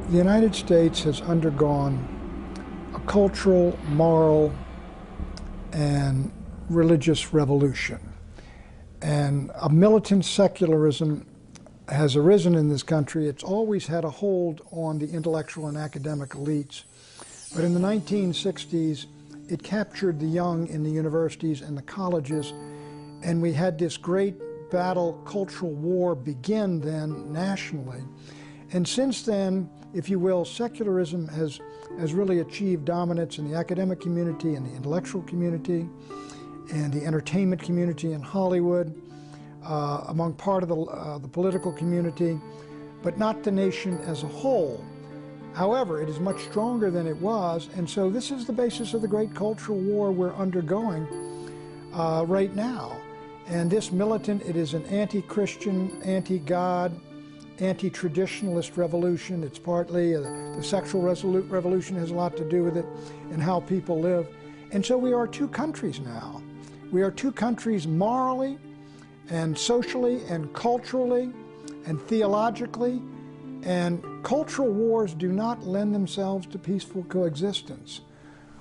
The United States has undergone a cultural, moral, and religious revolution. And a militant secularism has arisen in this country. It's always had a hold on the intellectual and academic elites. But in the 1960s, it captured the young in the universities and the colleges, and we had this great battle, cultural war begin then nationally. And since then, if you will, secularism has really achieved dominance in the academic community and the intellectual community and the entertainment community in Hollywood, among part of the political community, but not the nation as a whole. However, it is much stronger than it was, and so this is the basis of the great cultural war we're undergoing right now. And this militant, it is an anti-Christian, anti-God, anti-traditionalist revolution. It's partly the sexual revolution has a lot to do with it and how people live. And so we are two countries now. We are two countries morally and socially and culturally and theologically, and cultural wars do not lend themselves to peaceful coexistence.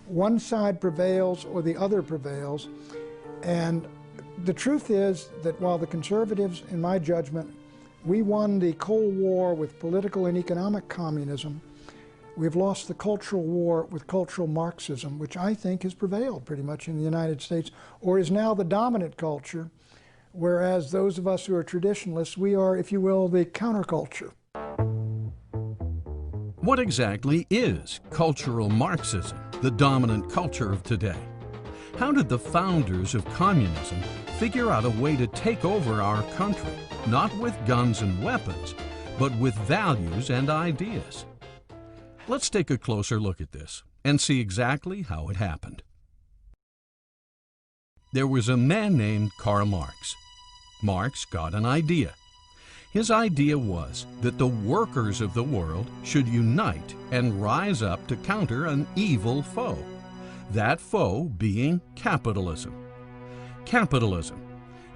One side prevails or the other prevails, and the truth is that while the conservatives, in my judgment, we won the Cold War with political and economic communism, we've lost the cultural war with cultural Marxism, which I think has prevailed pretty much in the United States, or is now the dominant culture, whereas those of us who are traditionalists, we are, if you will, the counterculture. What exactly is cultural Marxism, the dominant culture of today? How did the founders of communism figure out a way to take over our country, not with guns and weapons, but with values and ideas? Let's take a closer look at this and see exactly how it happened. There was a man named Karl Marx. Marx got an idea. His idea was that the workers of the world should unite and rise up to counter an evil foe, that foe being capitalism. Capitalism,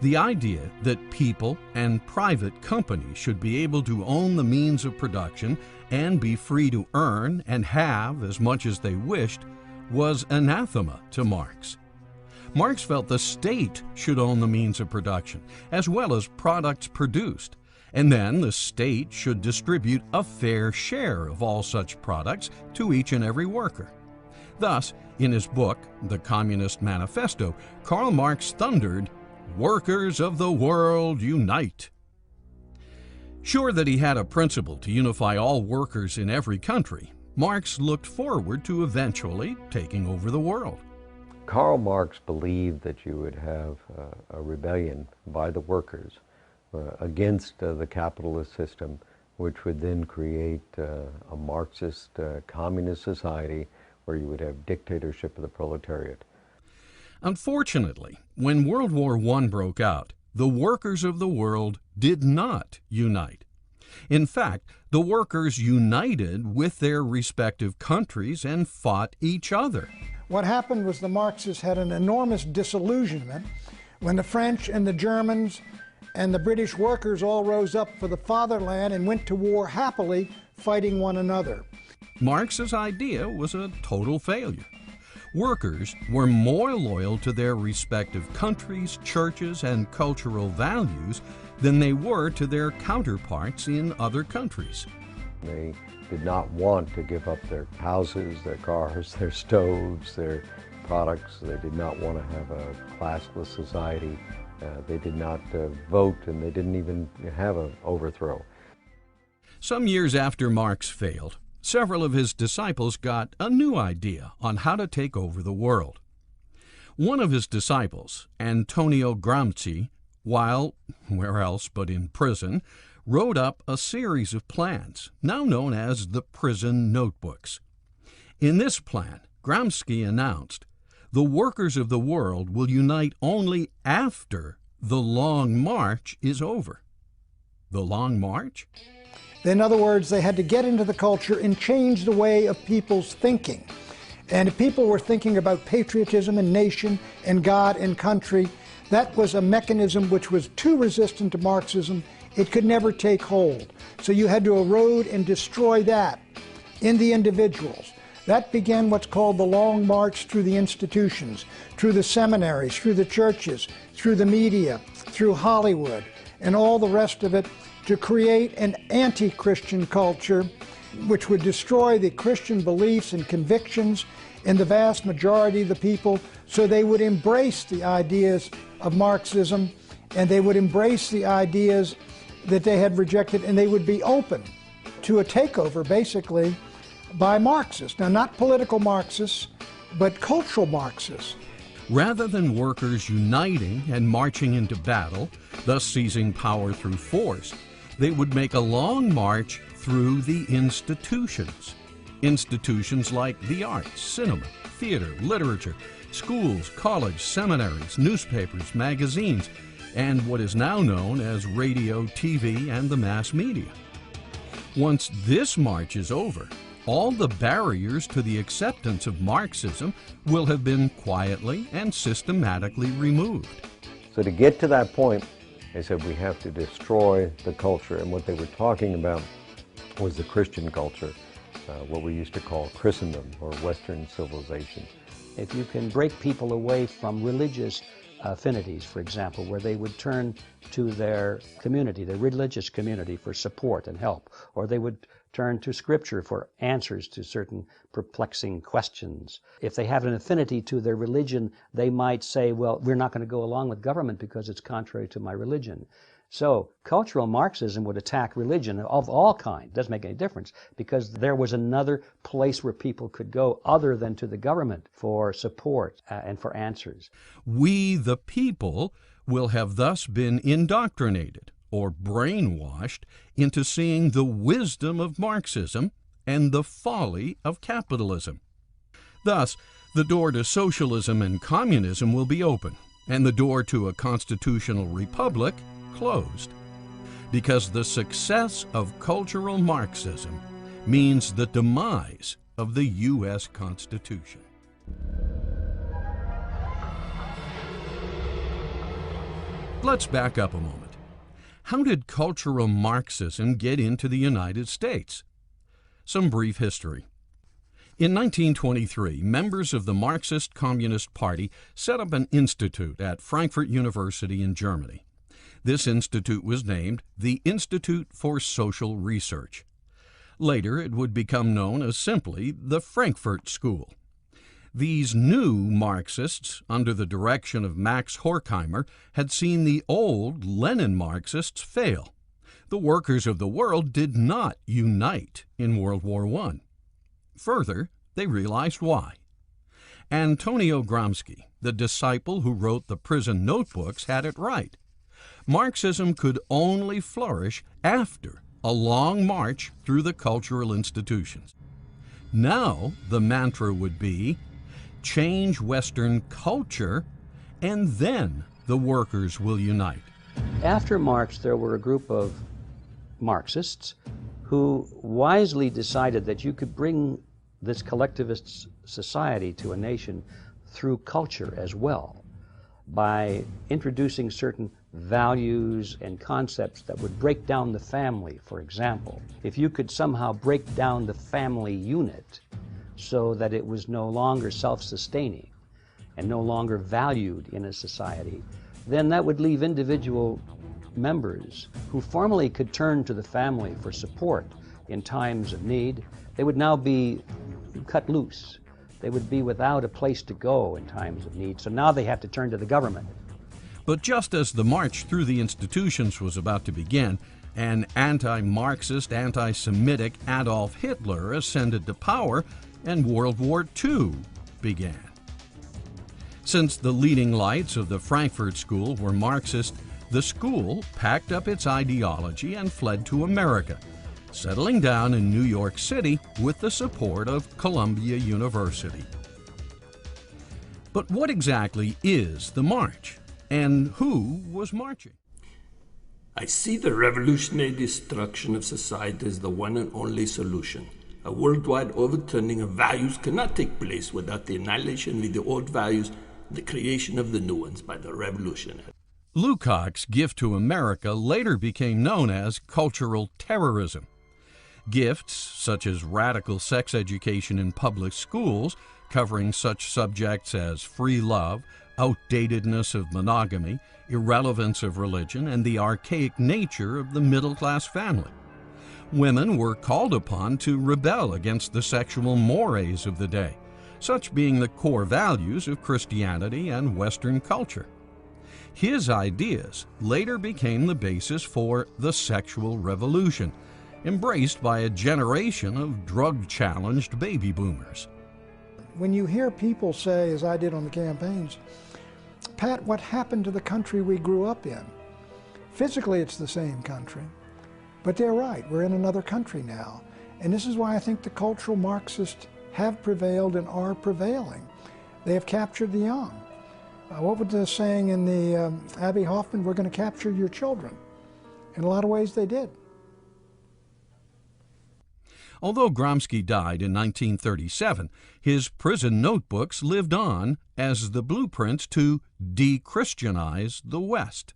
the idea that people and private companies should be able to own the means of production and be free to earn and have as much as they wished, was anathema to Marx. Marx felt the state should own the means of production, as well as products produced, and then the state should distribute a fair share of all such products to each and every worker. Thus, in his book, The Communist Manifesto, Karl Marx thundered, "Workers of the world, unite!" Sure that he had a principle to unify all workers in every country, Marx looked forward to eventually taking over the world. Karl Marx believed that you would have a rebellion by the workers against the capitalist system, which would then create a Marxist communist society where you would have dictatorship of the proletariat. Unfortunately, when World War I broke out, the workers of the world did not unite. In fact, the workers united with their respective countries and fought each other. What happened was the Marxists had an enormous disillusionment when the French and the Germans and the British workers all rose up for the fatherland and went to war happily, fighting one another. Marx's idea was a total failure. Workers were more loyal to their respective countries, churches, and cultural values than they were to their counterparts in other countries. They did not want to give up their houses, their cars, their stoves, their products. They did not want to have a classless society. They did not vote, and they didn't even have an overthrow. Some years after Marx failed, several of his disciples got a new idea on how to take over the world. One of his disciples, Antonio Gramsci, while where else but in prison, wrote up a series of plans, now known as the Prison Notebooks. In this plan, Gramsci announced, "The workers of the world will unite only after the Long March is over. The Long March? In other words, they had to get into the culture and change the way of people's thinking. And if people were thinking about patriotism and nation and God and country, that was a mechanism which was too resistant to Marxism. It could never take hold. So you had to erode and destroy that in the individuals. That began what's called the Long March through the institutions, through the seminaries, through the churches, through the media, through Hollywood, and all the rest of it, to create an anti-Christian culture which would destroy the Christian beliefs and convictions in the vast majority of the people, so they would embrace the ideas of Marxism, and they would embrace the ideas that they had rejected, and they would be open to a takeover, basically, by Marxists. Now, not political Marxists, but cultural Marxists. Rather than workers uniting and marching into battle, thus seizing power through force, they would make a long march through the institutions. Institutions like the arts, cinema, theater, literature, schools, college, seminaries, newspapers, magazines, and what is now known as radio, TV, and the mass media. Once this march is over, all the barriers to the acceptance of Marxism will have been quietly and systematically removed. So to get to that point, they said we have to destroy the culture, and what they were talking about was the Christian culture, what we used to call Christendom or Western civilization. If you can break people away from religious affinities, for example, where they would turn to their community, their religious community, for support and help, or they would turn to Scripture for answers to certain perplexing questions. If they have an affinity to their religion, they might say, well, we're not going to go along with government because it's contrary to my religion. So cultural Marxism would attack religion of all kinds. Doesn't make any difference, because there was another place where people could go other than to the government for support and for answers. We, the people, will have thus been indoctrinated or brainwashed into seeing the wisdom of Marxism and the folly of capitalism. Thus, the door to socialism and communism will be open, and the door to a constitutional republic closed, because the success of cultural Marxism means the demise of the U.S. Constitution. Let's back up a moment. How did cultural Marxism get into the United States? Some brief history. In 1923, members of the Marxist Communist Party set up an institute at Frankfurt University in Germany. This institute was named the Institute for Social Research. Later, it would become known as simply the Frankfurt School. These new Marxists, under the direction of Max Horkheimer, had seen the old Lenin Marxists fail. The workers of the world did not unite in World War I. Further, they realized why. Antonio Gramsci, the disciple who wrote the prison notebooks, had it right. Marxism could only flourish after a long march through the cultural institutions. Now the mantra would be, change Western culture, and then the workers will unite. After Marx, there were a group of Marxists who wisely decided that you could bring this collectivist society to a nation through culture as well, by introducing certain values and concepts that would break down the family, for example. If you could somehow break down the family unit so that it was no longer self-sustaining and no longer valued in a society, then that would leave individual members who formerly could turn to the family for support in times of need. They would now be cut loose. They would be without a place to go in times of need. So now they have to turn to the government. But just as the march through the institutions was about to begin, an anti-Marxist, anti-Semitic Adolf Hitler ascended to power, and World War II began. Since the leading lights of the Frankfurt School were Marxist, the school packed up its ideology and fled to America, settling down in New York City with the support of Columbia University. But what exactly is the march? And who was marching? I see the revolutionary destruction of society as the one and only solution. A worldwide overturning of values cannot take place without the annihilation of the old values and the creation of the new ones by the revolution. Lukács' gift to America later became known as cultural terrorism. Gifts such as radical sex education in public schools, covering such subjects as free love, outdatedness of monogamy, irrelevance of religion, and the archaic nature of the middle-class family. Women were called upon to rebel against the sexual mores of the day, such being the core values of Christianity and Western culture. His ideas later became the basis for the sexual revolution, embraced by a generation of drug-challenged baby boomers. When you hear people say, as I did on the campaigns, Pat, what happened to the country we grew up in? Physically, it's the same country. But they're right, we're in another country now. And this is why I think the cultural Marxists have prevailed and are prevailing. They have captured the young. What was the saying in the Abbie Hoffman, we're going to capture your children? In a lot of ways they did. Although Gramsci died in 1937, his prison notebooks lived on as the blueprints to de-Christianize the West.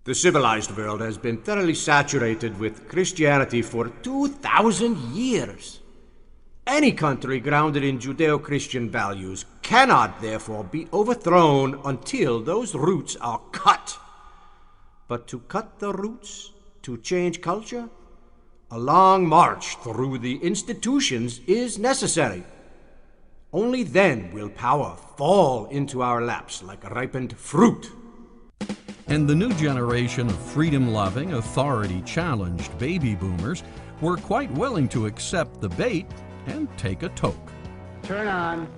The civilized world has been thoroughly saturated with Christianity for 2,000 years. Any country grounded in Judeo-Christian values cannot, therefore, be overthrown until those roots are cut. But to cut the roots, to change culture, a long march through the institutions is necessary. Only then will power fall into our laps like ripened fruit. And the new generation of freedom-loving, authority-challenged baby boomers were quite willing to accept the bait and take a toke. Turn on,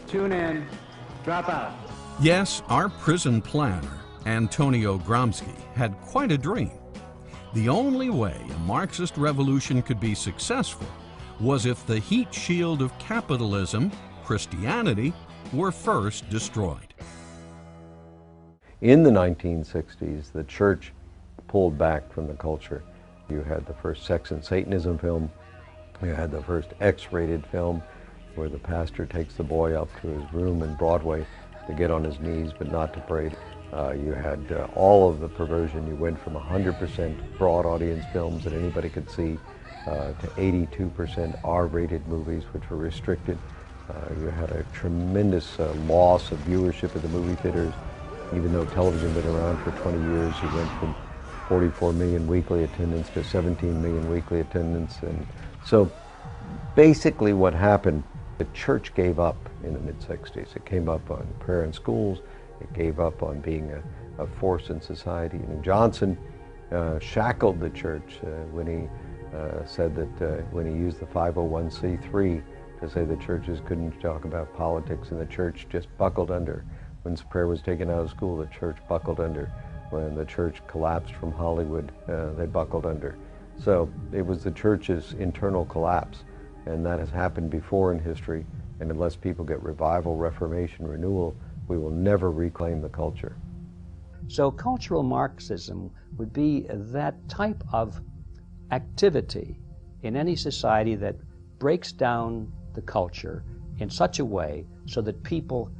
tune in, drop out. Yes, our prison planner, Antonio Gramsci, had quite a dream. The only way a Marxist revolution could be successful was if the heat shield of capitalism, Christianity, were first destroyed. In the 1960s, the church pulled back from the culture. You had the first Sex and Satanism film. You had the first X-rated film where the pastor takes the boy up to his room in Broadway to get on his knees but not to pray. You had all of the perversion. You went from 100% broad audience films that anybody could see to 82% R-rated movies, which were restricted. You had a tremendous loss of viewership at the movie theaters. Even though television had been around for 20 years, you went from 44 million weekly attendance to 17 million weekly attendance. And so basically what happened, the church gave up in the mid-60s. It came up on prayer in schools. It gave up on being a force in society. And Johnson shackled the church when he said that when he used the 501c3 to say the churches couldn't talk about politics, and the church just buckled under. When prayer was taken out of school, the church buckled under. When the church collapsed from Hollywood, they buckled under. So it was the church's internal collapse, and that has happened before in history, and unless people get revival, reformation, renewal, we will never reclaim the culture. So cultural Marxism would be that type of activity in any society that breaks down the culture in such a way so that people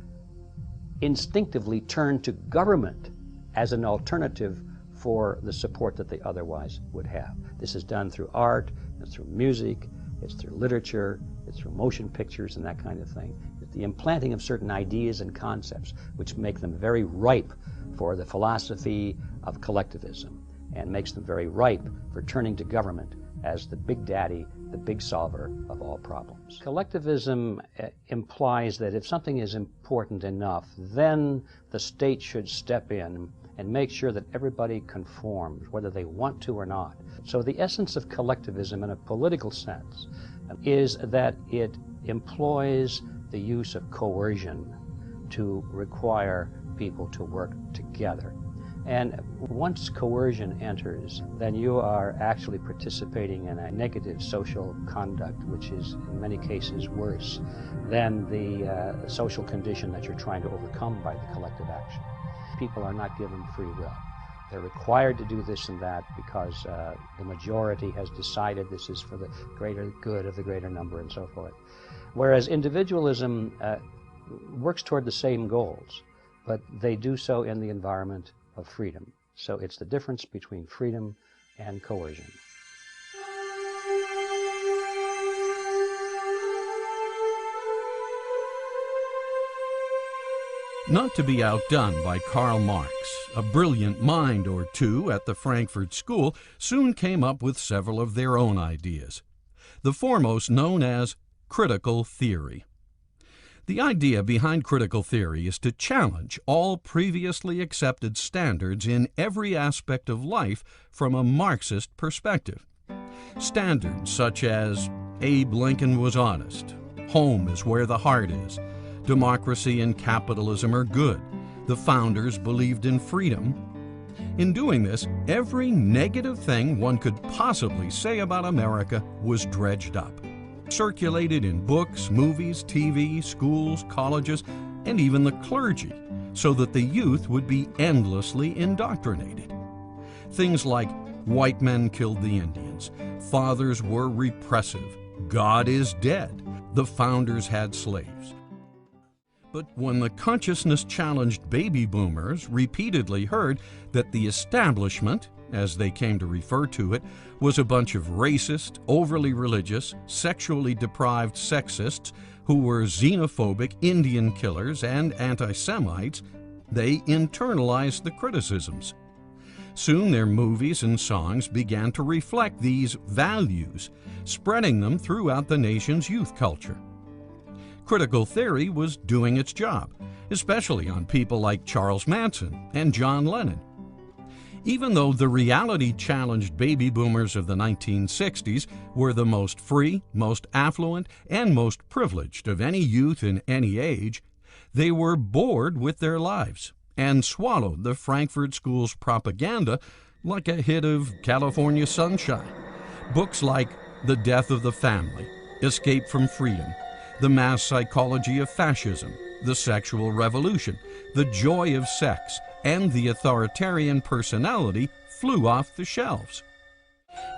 instinctively turn to government as an alternative for the support that they otherwise would have. This is done through art, it's through music, it's through literature, it's through motion pictures and that kind of thing. It's the implanting of certain ideas and concepts which make them very ripe for the philosophy of collectivism and makes them very ripe for turning to government as the big daddy, the big solver of all problems. Collectivism implies that if something is important enough, then the state should step in and make sure that everybody conforms, whether they want to or not. So the essence of collectivism in a political sense is that it employs the use of coercion to require people to work together. And once coercion enters, then you are actually participating in a negative social conduct, which is in many cases worse than the social condition that you're trying to overcome by the collective action. People are not given free will. They're required to do this and that because the majority has decided this is for the greater good of the greater number and so forth. Whereas individualism works toward the same goals, but they do so in the environment of freedom. So it's the difference between freedom and coercion. Not to be outdone by Karl Marx, a brilliant mind or two at the Frankfurt School soon came up with several of their own ideas, the foremost known as critical theory. The idea behind critical theory is to challenge all previously accepted standards in every aspect of life from a Marxist perspective. Standards such as Abe Lincoln was honest, home is where the heart is, democracy and capitalism are good, the founders believed in freedom. In doing this, every negative thing one could possibly say about America was dredged up, circulated in books, movies, TV, schools, colleges, and even the clergy, so that the youth would be endlessly indoctrinated. Things like white men killed the Indians, fathers were repressive, God is dead, the founders had slaves. But when the consciousness-challenged baby boomers repeatedly heard that the establishment, as they came to refer to it, was a bunch of racist, overly religious, sexually deprived sexists who were xenophobic Indian killers and anti-Semites, they internalized the criticisms. Soon their movies and songs began to reflect these values, spreading them throughout the nation's youth culture. Critical theory was doing its job, especially on people like Charles Manson and John Lennon. Even though the reality-challenged baby boomers of the 1960s were the most free, most affluent, and most privileged of any youth in any age, they were bored with their lives and swallowed the Frankfurt School's propaganda like a hit of California Sunshine. Books like The Death of the Family, Escape from Freedom, The Mass Psychology of Fascism, The Sexual Revolution, The Joy of Sex, and The Authoritarian Personality flew off the shelves.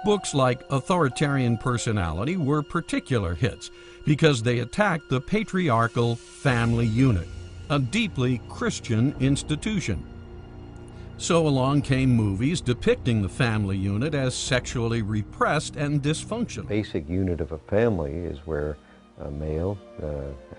Books like Authoritarian Personality were particular hits because they attacked the patriarchal family unit, a deeply Christian institution. So along came movies depicting the family unit as sexually repressed and dysfunctional. Basic unit of a family is where a male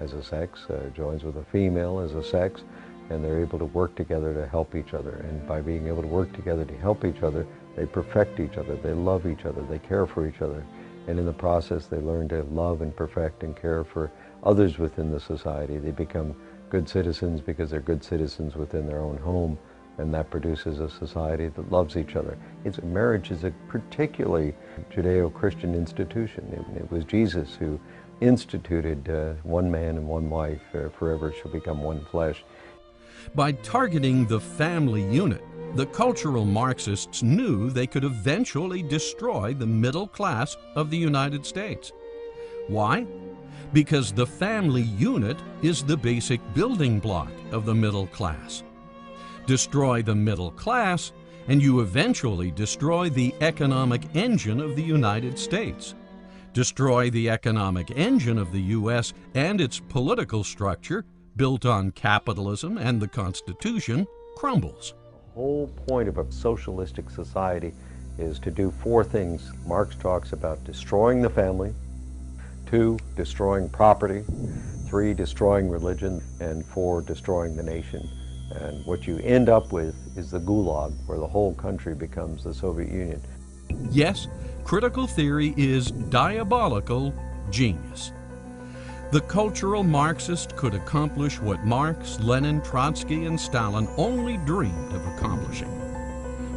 as a sex joins with a female as a sex, and they're able to work together to help each other. And by being able to work together to help each other, they perfect each other, they love each other, they care for each other. And in the process, they learn to love and perfect and care for others within the society. They become good citizens because they're good citizens within their own home, and that produces a society that loves each other. Marriage is a particularly Judeo-Christian institution. It was Jesus who instituted one man and one wife, forever shall become one flesh. By targeting the family unit, the cultural Marxists knew they could eventually destroy the middle class of the United States. Why? Because the family unit is the basic building block of the middle class. Destroy the middle class, and you eventually destroy the economic engine of the United States. Destroy the economic engine of the U.S. and its political structure, built on capitalism and the Constitution, crumbles. The whole point of a socialistic society is to do four things. Marx talks about destroying the family, 2, destroying property, 3, destroying religion, and 4, destroying the nation. And what you end up with is the gulag, where the whole country becomes the Soviet Union. Yes, critical theory is diabolical genius. The cultural Marxist could accomplish what Marx, Lenin, Trotsky, and Stalin only dreamed of accomplishing.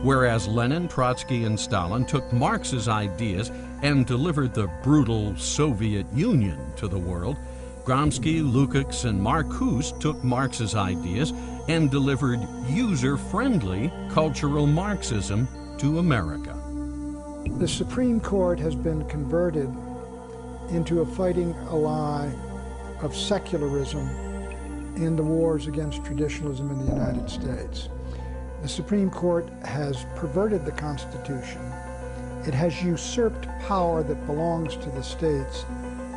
Whereas Lenin, Trotsky, and Stalin took Marx's ideas and delivered the brutal Soviet Union to the world, Gramsci, Lukács, and Marcuse took Marx's ideas and delivered user-friendly cultural Marxism to America. The Supreme Court has been converted into a fighting ally of secularism in the wars against traditionalism in the United States. The Supreme Court has perverted the Constitution. It has usurped power that belongs to the states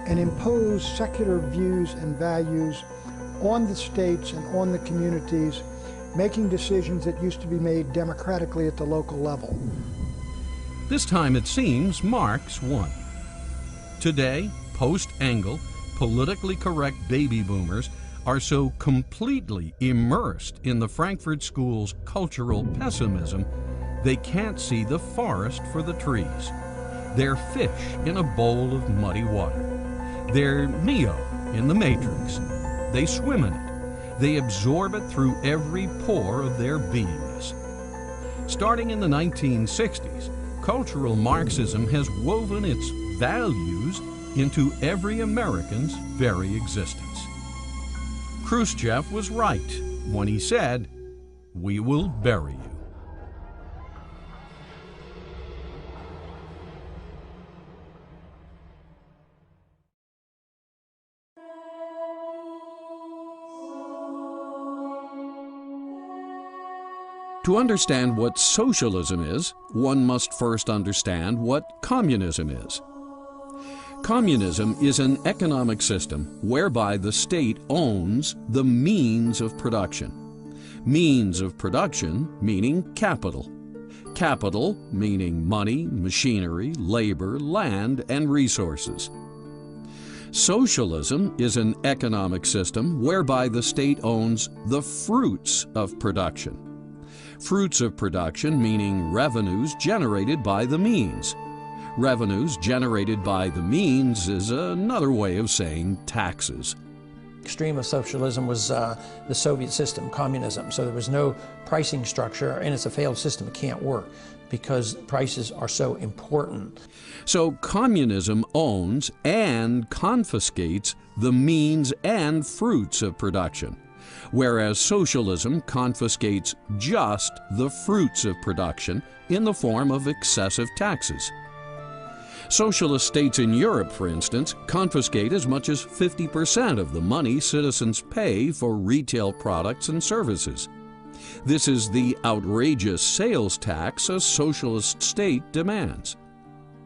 and imposed secular views and values on the states and on the communities, making decisions that used to be made democratically at the local level. This time it seems Marx won. Today, post-Engel, politically correct baby boomers are so completely immersed in the Frankfurt School's cultural pessimism, they can't see the forest for the trees. They're fish in a bowl of muddy water. They're Neo in the Matrix. They swim in it. They absorb it through every pore of their beingness. Starting in the 1960s, cultural Marxism has woven its values into every American's very existence. Khrushchev was right when he said, "We will bury you." To understand what socialism is, one must first understand what communism is. Communism is an economic system whereby the state owns the means of production. Means of production meaning capital. Capital meaning money, machinery, labor, land, and resources. Socialism is an economic system whereby the state owns the fruits of production. Fruits of production meaning revenues generated by the means. Revenues generated by the means is another way of saying taxes. Extreme of socialism was the Soviet system, communism. So there was no pricing structure, and it's a failed system. It can't work because prices are so important. So communism owns and confiscates the means and fruits of production, whereas socialism confiscates just the fruits of production in the form of excessive taxes. Socialist states in Europe, for instance, confiscate as much as 50% of the money citizens pay for retail products and services. This is the outrageous sales tax a socialist state demands.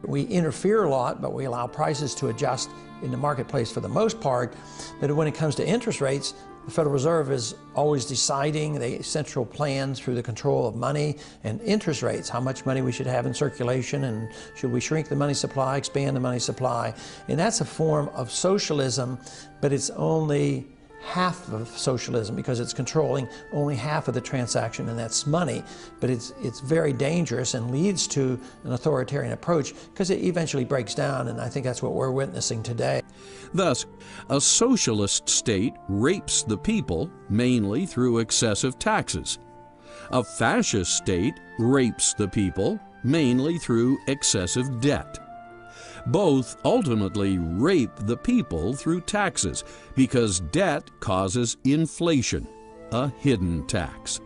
We interfere a lot, but we allow prices to adjust in the marketplace for the most part. But when it comes to interest rates, the Federal Reserve is always deciding the central plan through the control of money and interest rates, how much money we should have in circulation, and should we shrink the money supply, expand the money supply. And that's a form of socialism, but it's only half of socialism because it's controlling only half of the transaction, and that's money. But it's very dangerous and leads to an authoritarian approach because it eventually breaks down, and I think that's what we're witnessing today. Thus, a socialist state rapes the people mainly through excessive taxes. A fascist state rapes the people mainly through excessive debt. Both ultimately rape the people through taxes because debt causes inflation, a hidden tax.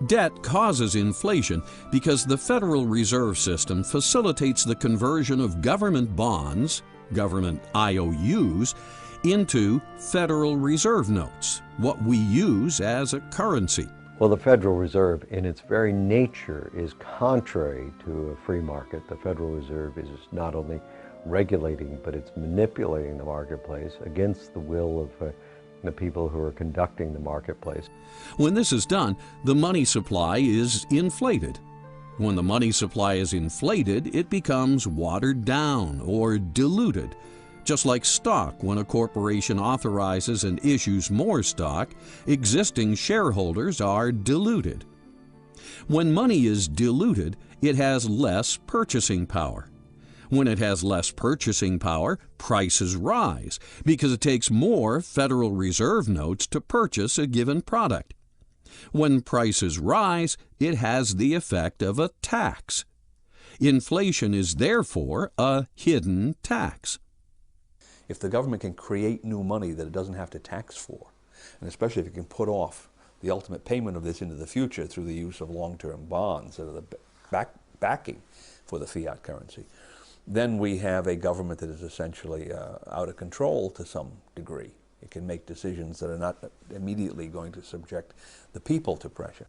Debt causes inflation because the Federal Reserve System facilitates the conversion of government bonds, government IOUs, into Federal Reserve notes, what we use as a currency. Well, the Federal Reserve, in its very nature, is contrary to a free market. The Federal Reserve is not only regulating, but it's manipulating the marketplace against the will of the people who are conducting the marketplace. When this is done, the money supply is inflated. When the money supply is inflated, it becomes watered down or diluted. Just like stock, when a corporation authorizes and issues more stock, existing shareholders are diluted. When money is diluted, it has less purchasing power. When it has less purchasing power, prices rise because it takes more Federal Reserve notes to purchase a given product. When prices rise, it has the effect of a tax. Inflation is therefore a hidden tax. If the government can create new money that it doesn't have to tax for, and especially if it can put off the ultimate payment of this into the future through the use of long-term bonds that are the backing for the fiat currency, then we have a government that is essentially out of control to some degree. It can make decisions that are not immediately going to subject the people to pressure.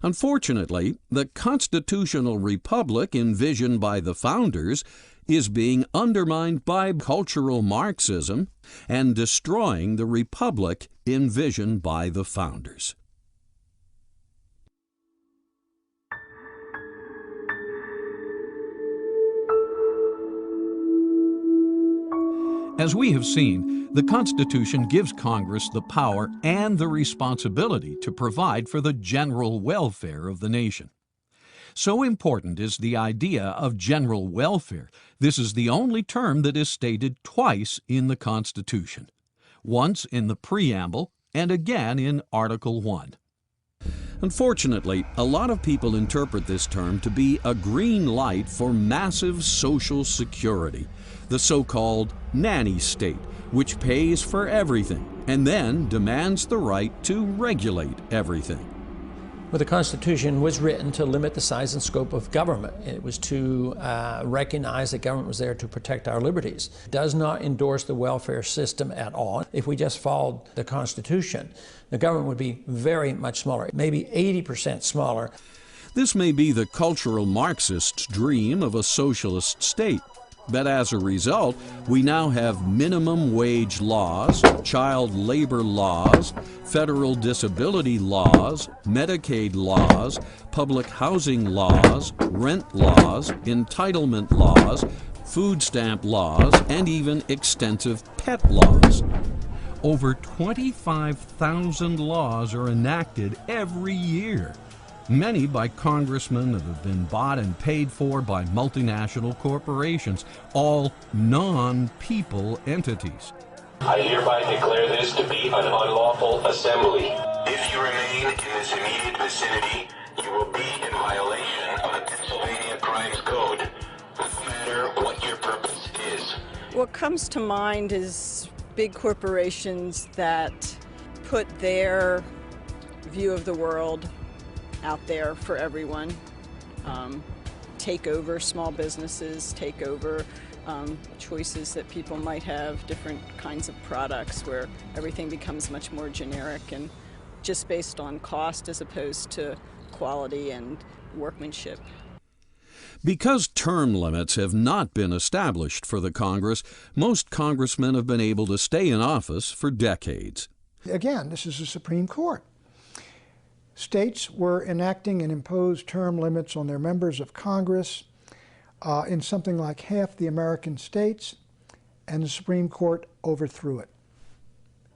Unfortunately, the constitutional republic envisioned by the founders is being undermined by cultural Marxism and destroying the republic envisioned by the founders. As we have seen, the Constitution gives Congress the power and the responsibility to provide for the general welfare of the nation. So important is the idea of general welfare. This is the only term that is stated twice in the Constitution, once in the preamble and again in Article 1. Unfortunately, a lot of people interpret this term to be a green light for massive social security, the so-called nanny state, which pays for everything and then demands the right to regulate everything. Well, the Constitution was written to limit the size and scope of government. It was to recognize that government was there to protect our liberties. It does not endorse the welfare system at all. If we just followed the Constitution, the government would be very much smaller, maybe 80% smaller. This may be the cultural Marxist's dream of a socialist state. But as a result, we now have minimum wage laws, child labor laws, federal disability laws, Medicaid laws, public housing laws, rent laws, entitlement laws, food stamp laws, and even extensive pet laws. Over 25,000 laws are enacted every year, many by congressmen that have been bought and paid for by multinational corporations, all non-people entities. I hereby declare this to be an unlawful assembly. If you remain in this immediate vicinity, you will be in violation of the Pennsylvania Crimes Code, no matter what your purpose is. What comes to mind is big corporations that put their view of the world out there for everyone, take over small businesses, take over choices that people might have, different kinds of products where everything becomes much more generic and just based on cost as opposed to quality and workmanship. Because term limits have not been established for the Congress, most congressmen have been able to stay in office for decades. Again, this is the Supreme Court. States were enacting and imposed term limits on their members of Congress in something like half the American states, and the Supreme Court overthrew it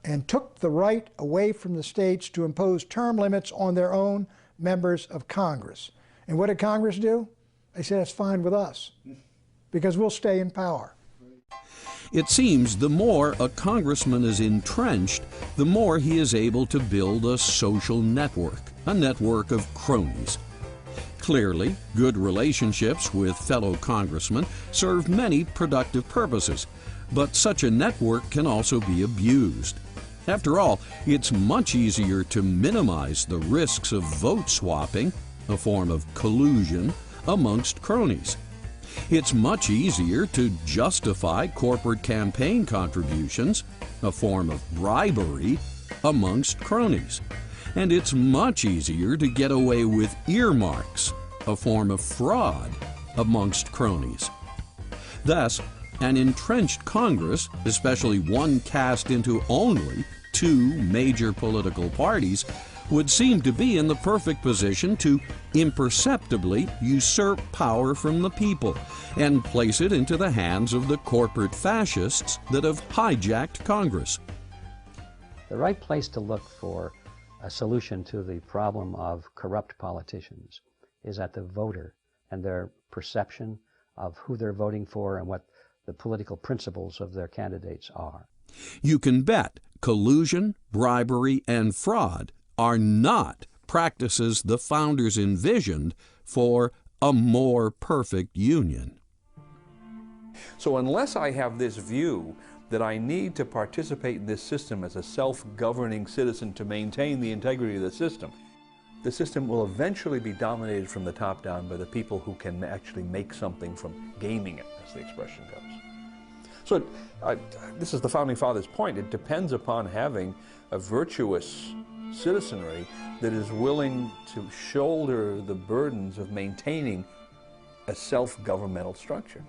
and took the right away from the states to impose term limits on their own members of Congress. And what did Congress do? They said, it's fine with us, because we'll stay in power. It seems the more a congressman is entrenched, the more he is able to build a social network, a network of cronies. Clearly, good relationships with fellow congressmen serve many productive purposes, but such a network can also be abused. After all, it's much easier to minimize the risks of vote swapping, a form of collusion, amongst cronies. It's much easier to justify corporate campaign contributions, a form of bribery, amongst cronies. And it's much easier to get away with earmarks, a form of fraud, amongst cronies. Thus, an entrenched Congress, especially one cast into only two major political parties, would seem to be in the perfect position to imperceptibly usurp power from the people and place it into the hands of the corporate fascists that have hijacked Congress. The right place to look for a solution to the problem of corrupt politicians is at the voter and their perception of who they're voting for and what the political principles of their candidates are. You can bet collusion, bribery, and fraud are not practices the founders envisioned for a more perfect union. So unless I have this view that I need to participate in this system as a self-governing citizen to maintain the integrity of the system will eventually be dominated from the top down by the people who can actually make something from gaming it, as the expression goes. So this is the Founding Fathers' point. It depends upon having a virtuous citizenry that is willing to shoulder the burdens of maintaining a self-governmental structure.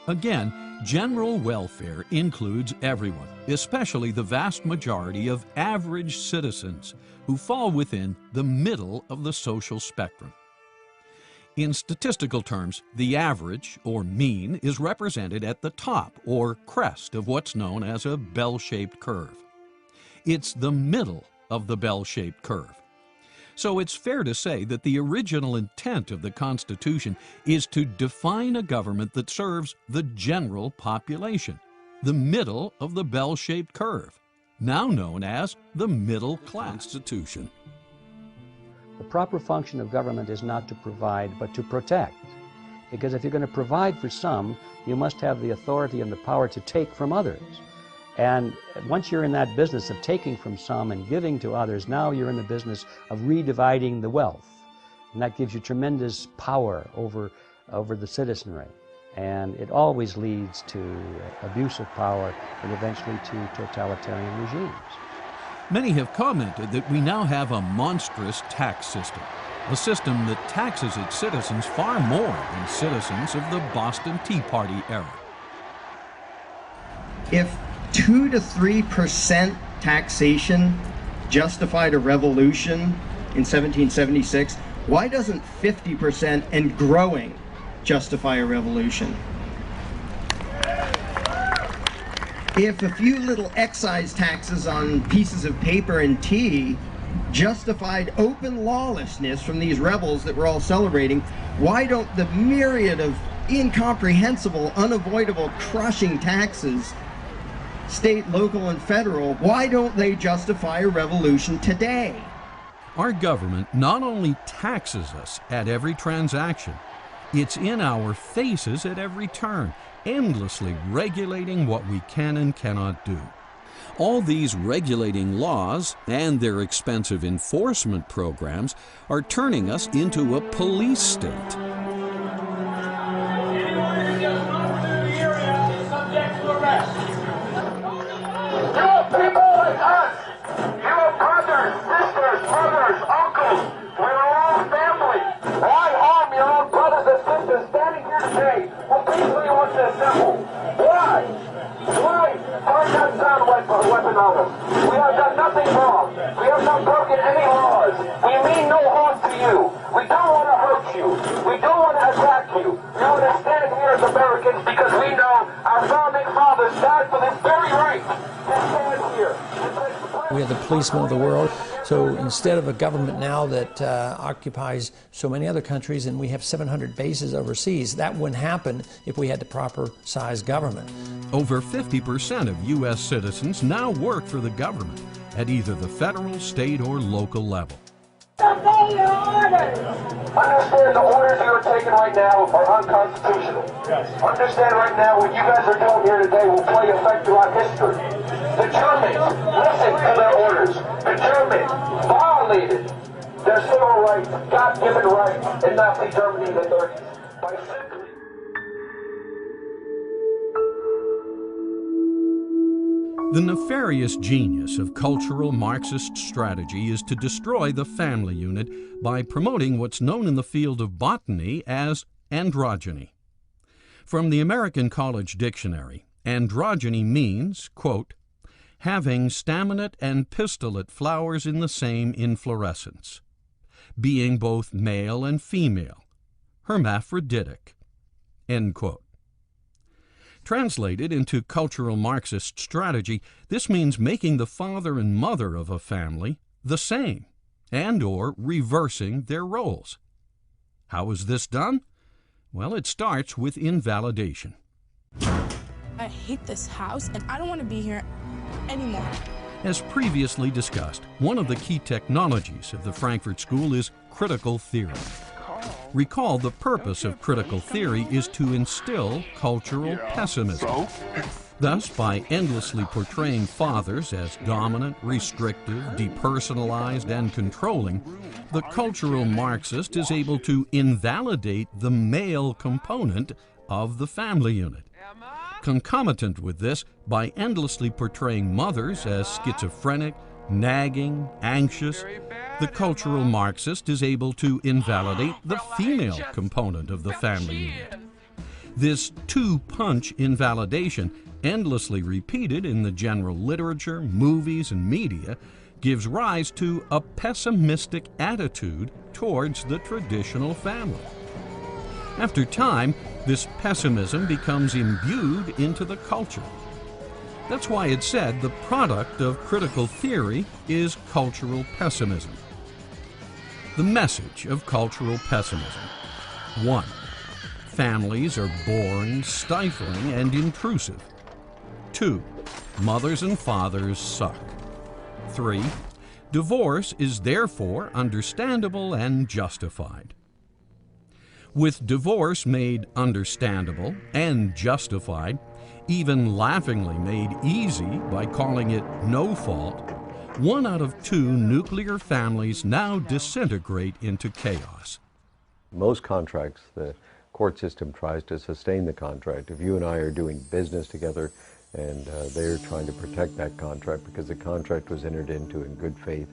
Again, general welfare includes everyone, especially the vast majority of average citizens who fall within the middle of the social spectrum. In statistical terms, the average, or mean, is represented at the top, or crest, of what's known as a bell-shaped curve. It's the middle of the bell-shaped curve. So it's fair to say that the original intent of the Constitution is to define a government that serves the general population, the middle of the bell-shaped curve, now known as the middle class. Constitution. The proper function of government is not to provide, but to protect. Because if you're going to provide for some, you must have the authority and the power to take from others. And once you're in that business of taking from some and giving to others, now you're in the business of redividing the wealth. And that gives you tremendous power over the citizenry. And it always leads to abuse of power and eventually to totalitarian regimes. Many have commented that we now have a monstrous tax system, a system that taxes its citizens far more than citizens of the Boston Tea Party era. If 2 to 3% taxation justified a revolution in 1776, why doesn't 50% and growing justify a revolution? If a few little excise taxes on pieces of paper and tea justified open lawlessness from these rebels that we're all celebrating, why don't the myriad of incomprehensible, unavoidable, crushing taxes, state, local, and federal, why don't they justify a revolution today? Our government not only taxes us at every transaction, it's in our faces at every turn, endlessly regulating what we can and cannot do. All these regulating laws and their expensive enforcement programs are turning us into a police state. People like us, you have brothers, sisters, brothers, uncles, we're all family. Why harm your own brothers and sisters standing here today who peacefully want to assemble? Why? Why? Turn that sound weapon on us. We have done nothing wrong. We have not broken any laws. We mean no harm to you. We don't want to hurt you. We don't want to attack you. We want to stand here as Americans because we know our founding fathers died for this very right. We are the policemen of the world. So instead of a government now that occupies so many other countries, and we have 700 bases overseas, that wouldn't happen if we had the proper size government. Over 50% of U.S. citizens now work for the government at either the federal, state, or local level. Obey your orders! Understand the orders you are taking right now are unconstitutional. Yes. Understand right now what you guys are doing here today will play effect throughout history. The Germans listened to their orders. The Germans violated their civil rights, God-given rights in Nazi Germany in the 30s by simply... The nefarious genius of cultural Marxist strategy is to destroy the family unit by promoting what's known in the field of botany as androgyny. From the American College Dictionary, androgyny means, quote, having staminate and pistillate flowers in the same inflorescence, being both male and female, hermaphroditic, end quote. Translated into cultural Marxist strategy, this means making the father and mother of a family the same, and/or reversing their roles. How is this done? Well, it starts with invalidation. I hate this house, and I don't want to be here anymore. As previously discussed, one of the key technologies of the Frankfurt School is critical theory. Recall, the purpose of critical theory is to instill cultural pessimism. Thus, by endlessly portraying fathers as dominant, restrictive, depersonalized, and controlling, the cultural Marxist is able to invalidate the male component of the family unit. Concomitant with this, by endlessly portraying mothers as schizophrenic, nagging, anxious, the cultural Marxist is able to invalidate the female component of the family unit. This two-punch invalidation, endlessly repeated in the general literature, movies, and media, gives rise to a pessimistic attitude towards the traditional family. After time, this pessimism becomes imbued into the culture. That's why it's said the product of critical theory is cultural pessimism. The message of cultural pessimism. 1. Families are boring, stifling, and intrusive. 2. Mothers and fathers suck. 3. Divorce is therefore understandable and justified. With divorce made understandable and justified, even laughingly made easy by calling it no fault, 1 out of 2 nuclear families now disintegrate into chaos. Most contracts, the court system tries to sustain the contract. If you and I are doing business together and they're trying to protect that contract because the contract was entered into in good faith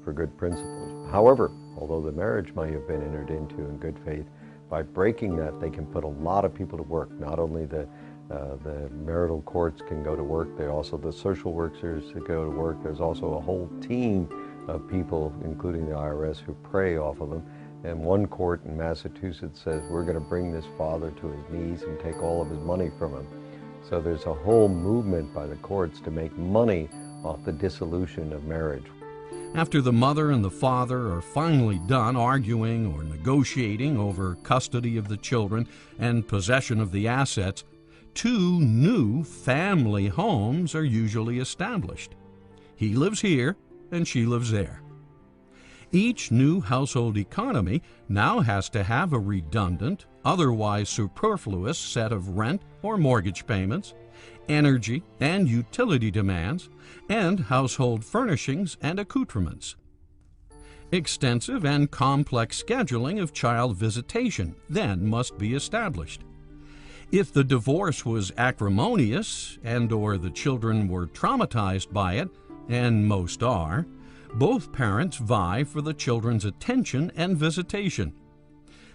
for good principles. However, although the marriage might have been entered into in good faith, by breaking that, they can put a lot of people to work. Not only the marital courts can go to work, there are also the social workers that go to work. There's also a whole team of people, including the IRS, who prey off of them. And one court in Massachusetts says, we're going to bring this father to his knees and take all of his money from him. So there's a whole movement by the courts to make money off the dissolution of marriage. After the mother and the father are finally done arguing or negotiating over custody of the children and possession of the assets, 2 new family homes are usually established. He lives here and she lives there. Each new household economy now has to have a redundant, otherwise superfluous set of rent or mortgage payments, energy and utility demands, and household furnishings and accoutrements. Extensive and complex scheduling of child visitation then must be established. If the divorce was acrimonious and/or the children were traumatized by it, and most are, both parents vie for the children's attention and visitation.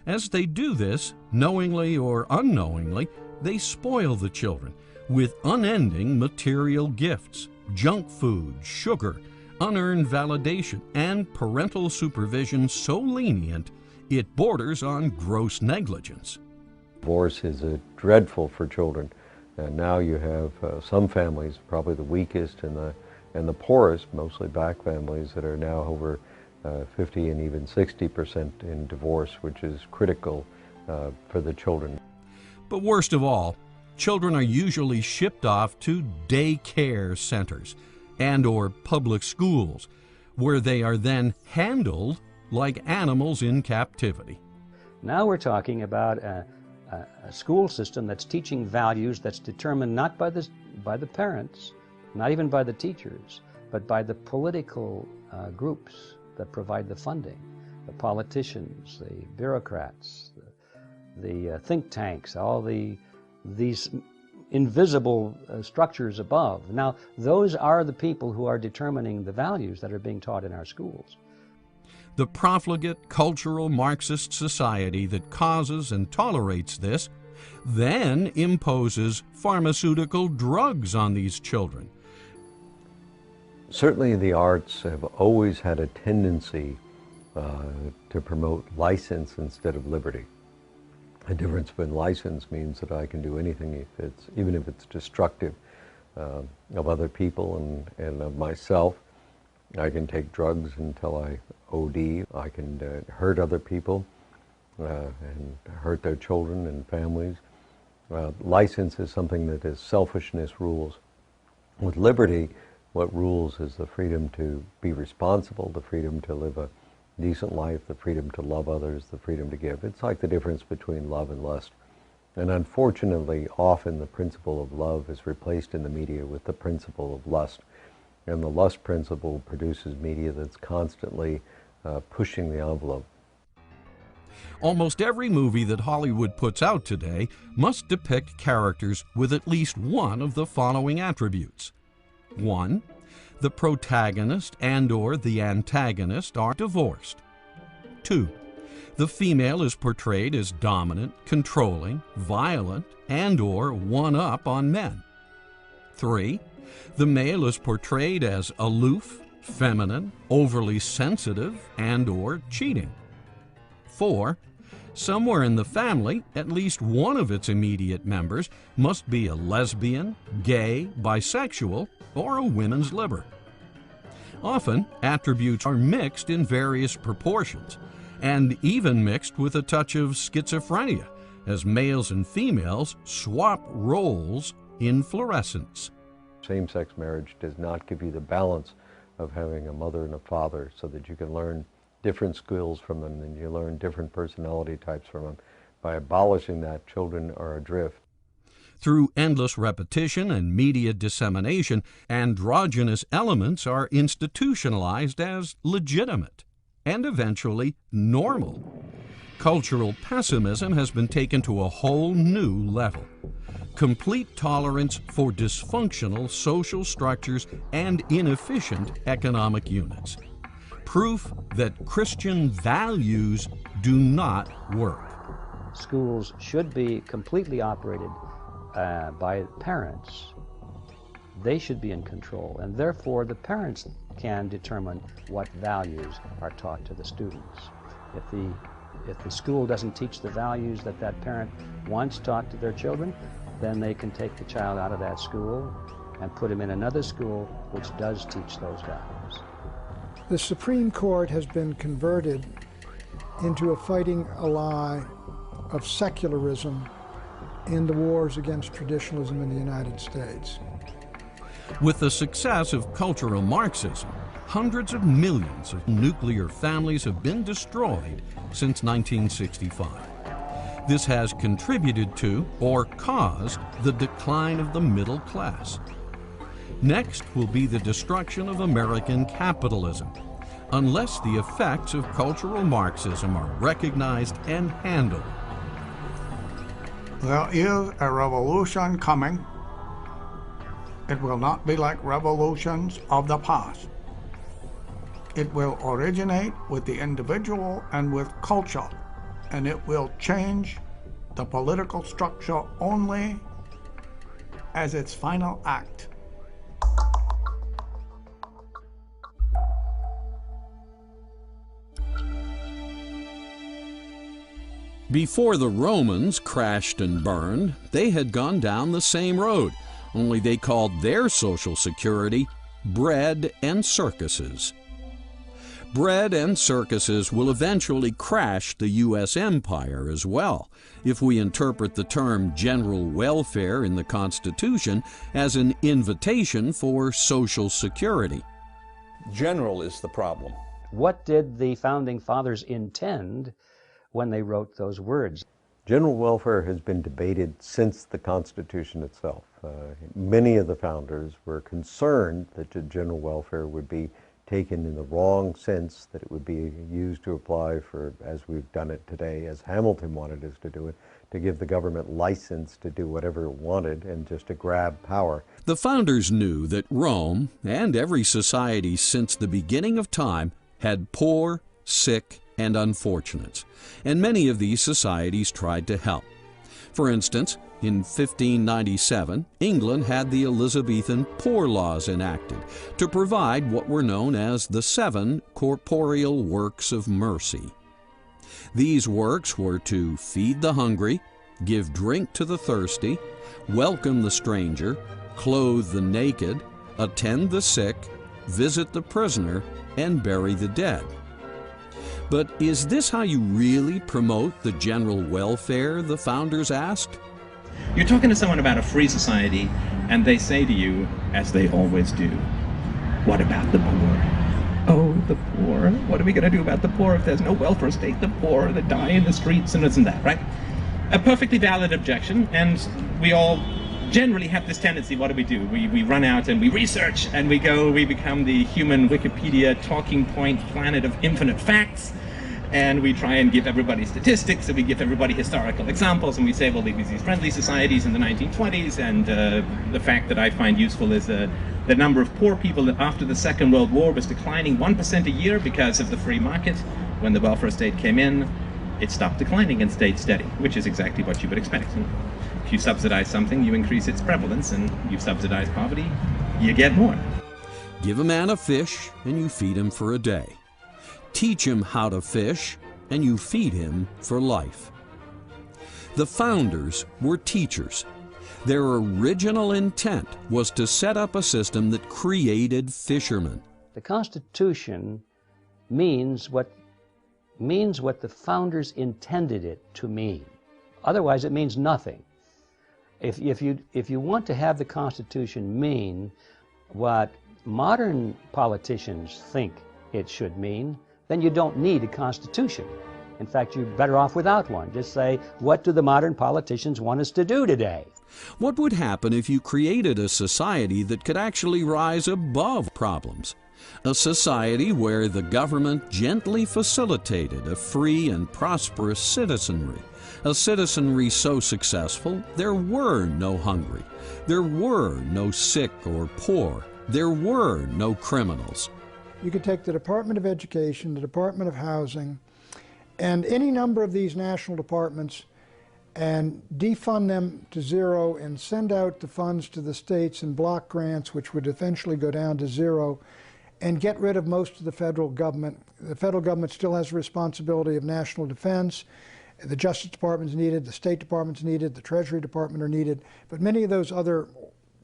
As they do this, knowingly or unknowingly, they spoil the children with unending material gifts, junk food, sugar, unearned validation, and parental supervision so lenient it borders on gross negligence. Divorce is dreadful for children. And now you have some families, probably the weakest and the poorest, mostly black families, that are now over 50 and even 60% in divorce, which is critical for the children. But worst of all, children are usually shipped off to daycare centers and/or public schools, where they are then handled like animals in captivity. Now we're talking about a school system that's teaching values that's determined not by the parents, not even by the teachers, but by the political groups that provide the funding, the politicians, the bureaucrats, the think tanks, all these invisible structures above. Now, those are the people who are determining the values that are being taught in our schools. The profligate cultural Marxist society that causes and tolerates this then imposes pharmaceutical drugs on these children. Certainly the arts have always had a tendency to promote license instead of liberty. The difference between license means that I can do anything, even if it's destructive of other people and of myself. I can take drugs until I OD. I can hurt other people and hurt their children and families. License is something that is selfishness rules. With liberty, what rules is the freedom to be responsible, the freedom to live a decent life, the freedom to love others, the freedom to give. It's like the difference between love and lust. And unfortunately, often the principle of love is replaced in the media with the principle of lust. And the lust principle produces media that's constantly pushing the envelope. Almost every movie that Hollywood puts out today must depict characters with at least one of the following attributes. 1. The protagonist and/or the antagonist are divorced. 2. The female is portrayed as dominant, controlling, violent, and/or one-up on men. 3. The male is portrayed as aloof, feminine, overly sensitive, and/or cheating. 4. Somewhere in the family, at least one of its immediate members must be a lesbian, gay, bisexual, or a women's liber. Often, attributes are mixed in various proportions, and even mixed with a touch of schizophrenia, as males and females swap roles in fluorescence. Same-sex marriage does not give you the balance of having a mother and a father so that you can learn different skills from them and you learn different personality types from them. By abolishing that, children are adrift. Through endless repetition and media dissemination, androgynous elements are institutionalized as legitimate and eventually normal. Cultural pessimism has been taken to a whole new level. Complete tolerance for dysfunctional social structures and inefficient economic units. Proof that Christian values do not work. Schools should be completely operated by parents. They should be in control, and therefore the parents can determine what values are taught to the students. If the school doesn't teach the values that that parent wants taught to their children, then they can take the child out of that school and put him in another school which does teach those values. The Supreme Court has been converted into a fighting ally of secularism in the wars against traditionalism in the United States. With the success of cultural Marxism, hundreds of millions of nuclear families have been destroyed since 1965. This has contributed to or caused the decline of the middle class. Next will be the destruction of American capitalism, unless the effects of cultural Marxism are recognized and handled. There is a revolution coming. It will not be like revolutions of the past. It will originate with the individual and with culture, and it will change the political structure only as its final act. Before the Romans crashed and burned, they had gone down the same road, only they called their social security bread and circuses. Bread and circuses will eventually crash the U.S. empire as well, if we interpret the term general welfare in the Constitution as an invitation for social security. General is the problem. What did the Founding Fathers intend when they wrote those words? General welfare has been debated since the Constitution itself. Many of the founders were concerned that the general welfare would be taken in the wrong sense, that it would be used to apply for, as we've done it today, as Hamilton wanted us to do it, to give the government license to do whatever it wanted and just to grab power. The founders knew that Rome, and every society since the beginning of time, had poor, sick, and unfortunates, and many of these societies tried to help. For instance, in 1597, England had the Elizabethan Poor Laws enacted to provide what were known as the 7 corporeal works of mercy. These works were to feed the hungry, give drink to the thirsty, welcome the stranger, clothe the naked, attend the sick, visit the prisoner, and bury the dead. But is this how you really promote the general welfare, the founders asked? You're talking to someone about a free society, and they say to you, as they always do, what about the poor? Oh, the poor. What are we going to do about the poor if there's no welfare state? The poor that die in the streets and isn't that, right? a perfectly valid objection, and we all generally have this tendency. What do? We run out and we research, and we become the human Wikipedia talking point planet of infinite facts, and we try and give everybody statistics, and we give everybody historical examples, and we say, well, there was these friendly societies in the 1920s, and the fact that I find useful is the number of poor people after the Second World War was declining 1% a year because of the free market. When the welfare state came in, it stopped declining and stayed steady, which is exactly what you would expect. If you subsidize something, you increase its prevalence, and you subsidize poverty, you get more. Give a man a fish, and you feed him for a day. Teach him how to fish, and you feed him for life. The founders were teachers. Their original intent was to set up a system that created fishermen. The Constitution means what the founders intended it to mean. Otherwise, it means nothing. If you want to have the Constitution mean what modern politicians think it should mean, then you don't need a Constitution. In fact, you're better off without one. Just say, what do the modern politicians want us to do today? What would happen if you created a society that could actually rise above problems? A society where the government gently facilitated a free and prosperous citizenry. A citizenry so successful there were no hungry, there were no sick or poor, there were no criminals. You could take the Department of Education, the Department of Housing, and any number of these national departments and defund them to zero and send out the funds to the states in block grants, which would eventually go down to zero, and get rid of most of the federal government. The federal government still has the responsibility of national defense. The Justice Department is needed, the State Department is needed, the Treasury Department are needed, but many of those other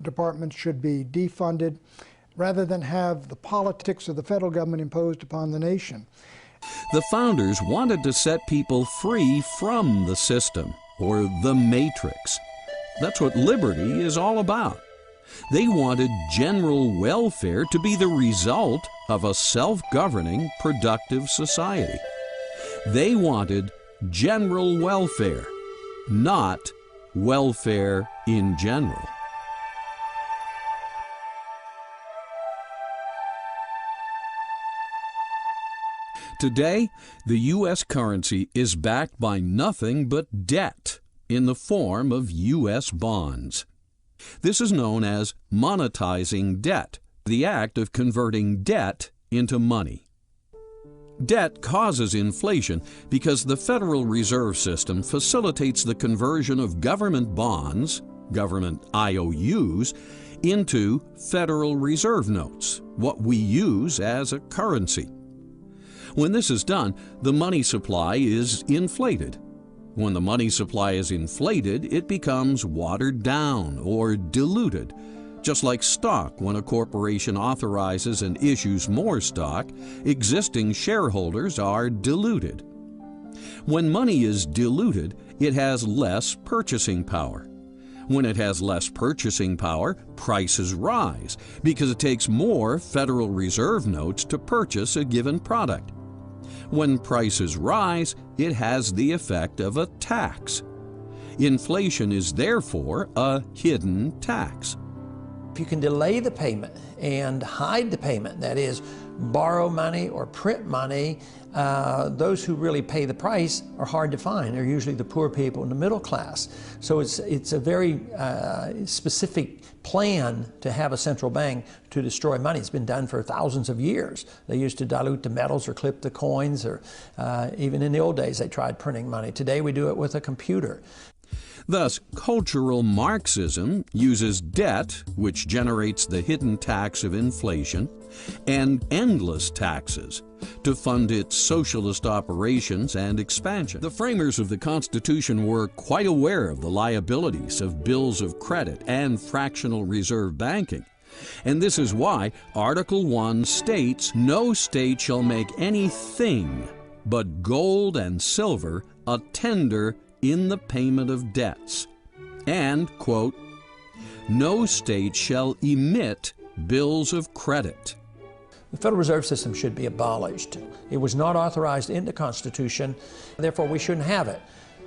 departments should be defunded rather than have the politics of the federal government imposed upon the nation. The founders wanted to set people free from the system, or the matrix. That's what liberty is all about. They wanted general welfare to be the result of a self-governing, productive society. They wanted general welfare, not welfare in general. Today, the U.S. currency is backed by nothing but debt in the form of U.S. bonds. This is known as monetizing debt, the act of converting debt into money. Debt causes inflation because the Federal Reserve System facilitates the conversion of government bonds, government IOUs, into Federal Reserve notes, what we use as a currency. When this is done, the money supply is inflated. When the money supply is inflated, it becomes watered down or diluted. Just like stock, when a corporation authorizes and issues more stock, existing shareholders are diluted. When money is diluted, it has less purchasing power. When it has less purchasing power, prices rise because it takes more Federal Reserve notes to purchase a given product. When prices rise, it has the effect of a tax. Inflation is therefore a hidden tax. If you can delay the payment and hide the payment, that is, borrow money or print money, those who really pay the price are hard to find. They're usually the poor people and the middle class. So it's a very specific plan to have a central bank to destroy money. It's been done for thousands of years. They used to dilute the metals or clip the coins, or even in the old days they tried printing money. Today we do it with a computer. Thus, cultural Marxism uses debt, which generates the hidden tax of inflation, and endless taxes to fund its socialist operations and expansion. The framers of the Constitution were quite aware of the liabilities of bills of credit and fractional reserve banking. And this is why Article 1 states, "No state shall make anything but gold and silver a tender in the payment of debts," and, quote, "No state shall emit bills of credit." The Federal Reserve System should be abolished. It was not authorized in the Constitution, therefore we shouldn't have it.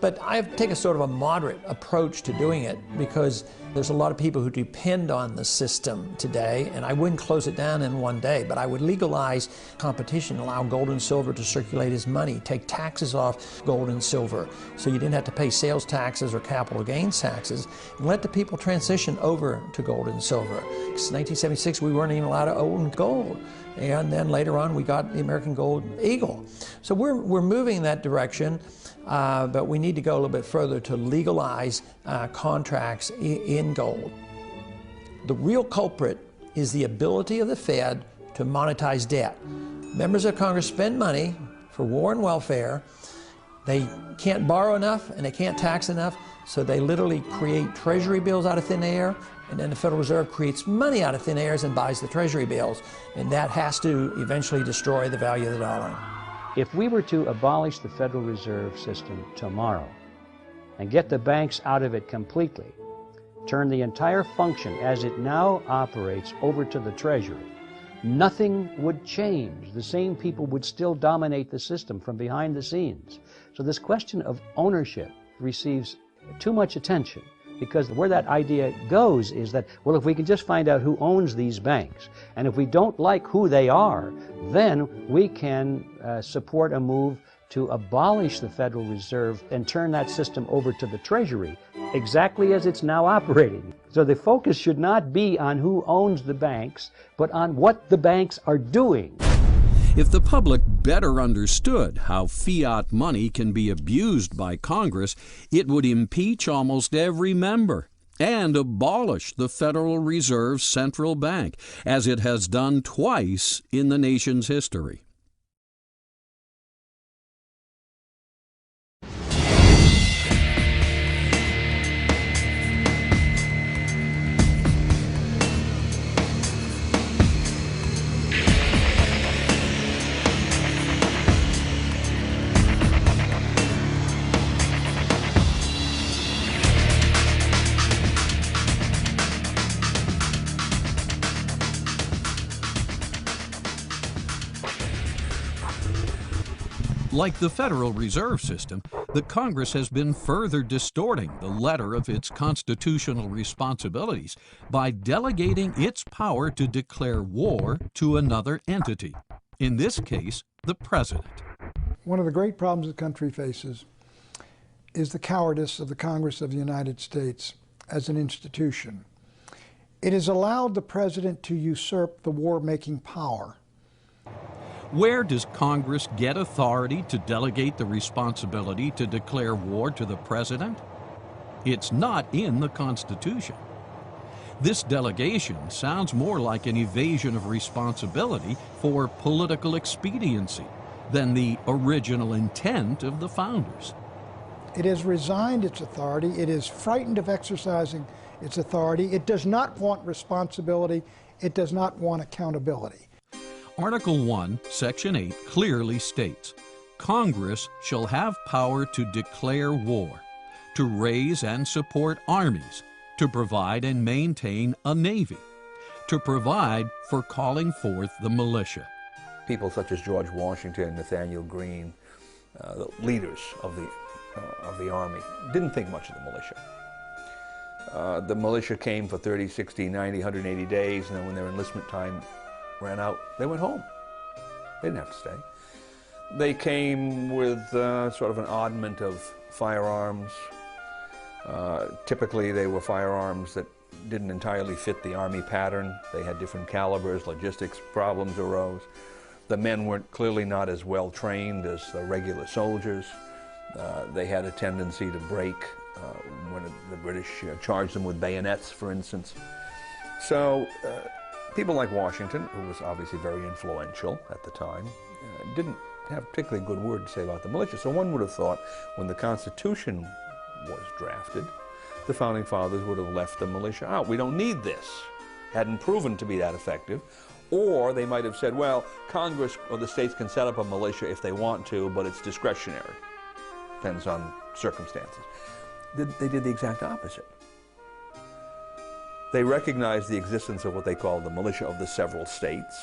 But I take a sort of a moderate approach to doing it because there's a lot of people who depend on the system today, and I wouldn't close it down in one day, but I would legalize competition, allow gold and silver to circulate as money, take taxes off gold and silver so you didn't have to pay sales taxes or capital gains taxes, and let the people transition over to gold and silver. Since 1976, we weren't even allowed to own gold. And then later on, we got the American Gold Eagle. So we're moving in that direction. But we need to go a little bit further to legalize contracts in gold. The real culprit is the ability of the Fed to monetize debt. Members of Congress spend money for war and welfare. They can't borrow enough and they can't tax enough, so they literally create treasury bills out of thin air, and then the Federal Reserve creates money out of thin air and buys the treasury bills, and that has to eventually destroy the value of the dollar. If we were to abolish the Federal Reserve System tomorrow and get the banks out of it completely, turn the entire function as it now operates over to the Treasury, nothing would change. The same people would still dominate the system from behind the scenes. So this question of ownership receives too much attention, because where that idea goes is that, well, if we can just find out who owns these banks, and if we don't like who they are, then we can support a move to abolish the Federal Reserve and turn that system over to the Treasury, exactly as it's now operating. So the focus should not be on who owns the banks, but on what the banks are doing. If the public better understood how fiat money can be abused by Congress, it would impeach almost every member and abolish the Federal Reserve Central Bank, as it has done twice in the nation's history. Like the Federal Reserve System, the Congress has been further distorting the letter of its constitutional responsibilities by delegating its power to declare war to another entity, in this case, the President. One of the great problems the country faces is the cowardice of the Congress of the United States as an institution. It has allowed the President to usurp the war-making power. Where does Congress get authority to delegate the responsibility to declare war to the President? It's not in the Constitution. This delegation sounds more like an evasion of responsibility for political expediency than the original intent of the founders. It has resigned its authority. It is frightened of exercising its authority. It does not want responsibility. It does not want accountability. Article 1, Section 8 clearly states, Congress shall have power to declare war, to raise and support armies, to provide and maintain a navy, to provide for calling forth the militia. People such as George Washington, Nathaniel Greene, the leaders of the Army, didn't think much of the militia. The militia came for 30, 60, 90, 180 days, and then when their enlistment time ran out, they went home. They didn't have to stay. They came with sort of an oddment of firearms. Typically, they were firearms that didn't entirely fit the Army pattern. They had different calibers, logistics problems arose. The men weren't clearly not as well trained as the regular soldiers. They had a tendency to break when the British charged them with bayonets, for instance. So people like Washington, who was obviously very influential at the time, didn't have a particularly good word to say about the militia. So one would have thought when the Constitution was drafted, the Founding Fathers would have left the militia out. We don't need this. Hadn't proven to be that effective. Or they might have said, well, Congress or the states can set up a militia if they want to, but it's discretionary. Depends on circumstances. They did the exact opposite. They recognized the existence of what they called the militia of the several states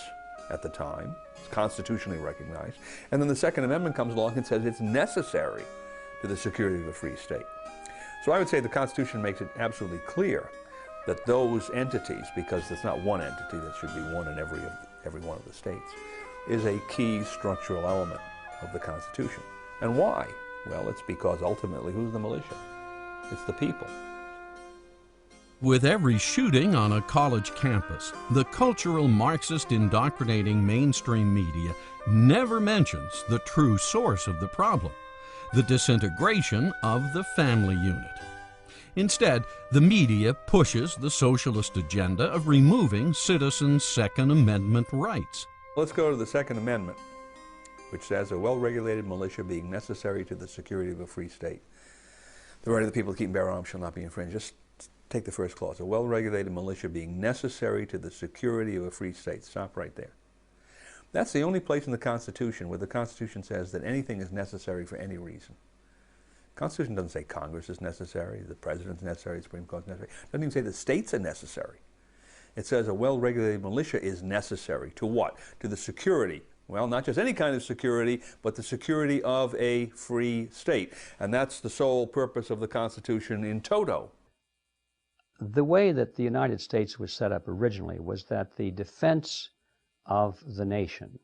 at the time. It's constitutionally recognized. And then the Second Amendment comes along and says it's necessary to the security of a free state. So I would say the Constitution makes it absolutely clear that those entities, because there's not one entity, that should be one in every one of the states, is a key structural element of the Constitution. And why? Well, it's because ultimately, who's the militia? It's the people. With every shooting on a college campus, the cultural Marxist indoctrinating mainstream media never mentions the true source of the problem, the disintegration of the family unit. Instead, the media pushes the socialist agenda of removing citizens' Second Amendment rights. Let's go to the Second Amendment, which says a well-regulated militia being necessary to the security of a free state. The right of the people to keep and bear arms shall not be infringed. Just take the first clause. A well-regulated militia being necessary to the security of a free state. Stop right there. That's the only place in the Constitution where the Constitution says that anything is necessary for any reason. The Constitution doesn't say Congress is necessary, the President is necessary, the Supreme Court is necessary. It doesn't even say the states are necessary. It says a well-regulated militia is necessary to what? To the security. Well, not just any kind of security, but the security of a free state. And that's the sole purpose of the Constitution in toto. The way that the United States was set up originally was that the defense of the nation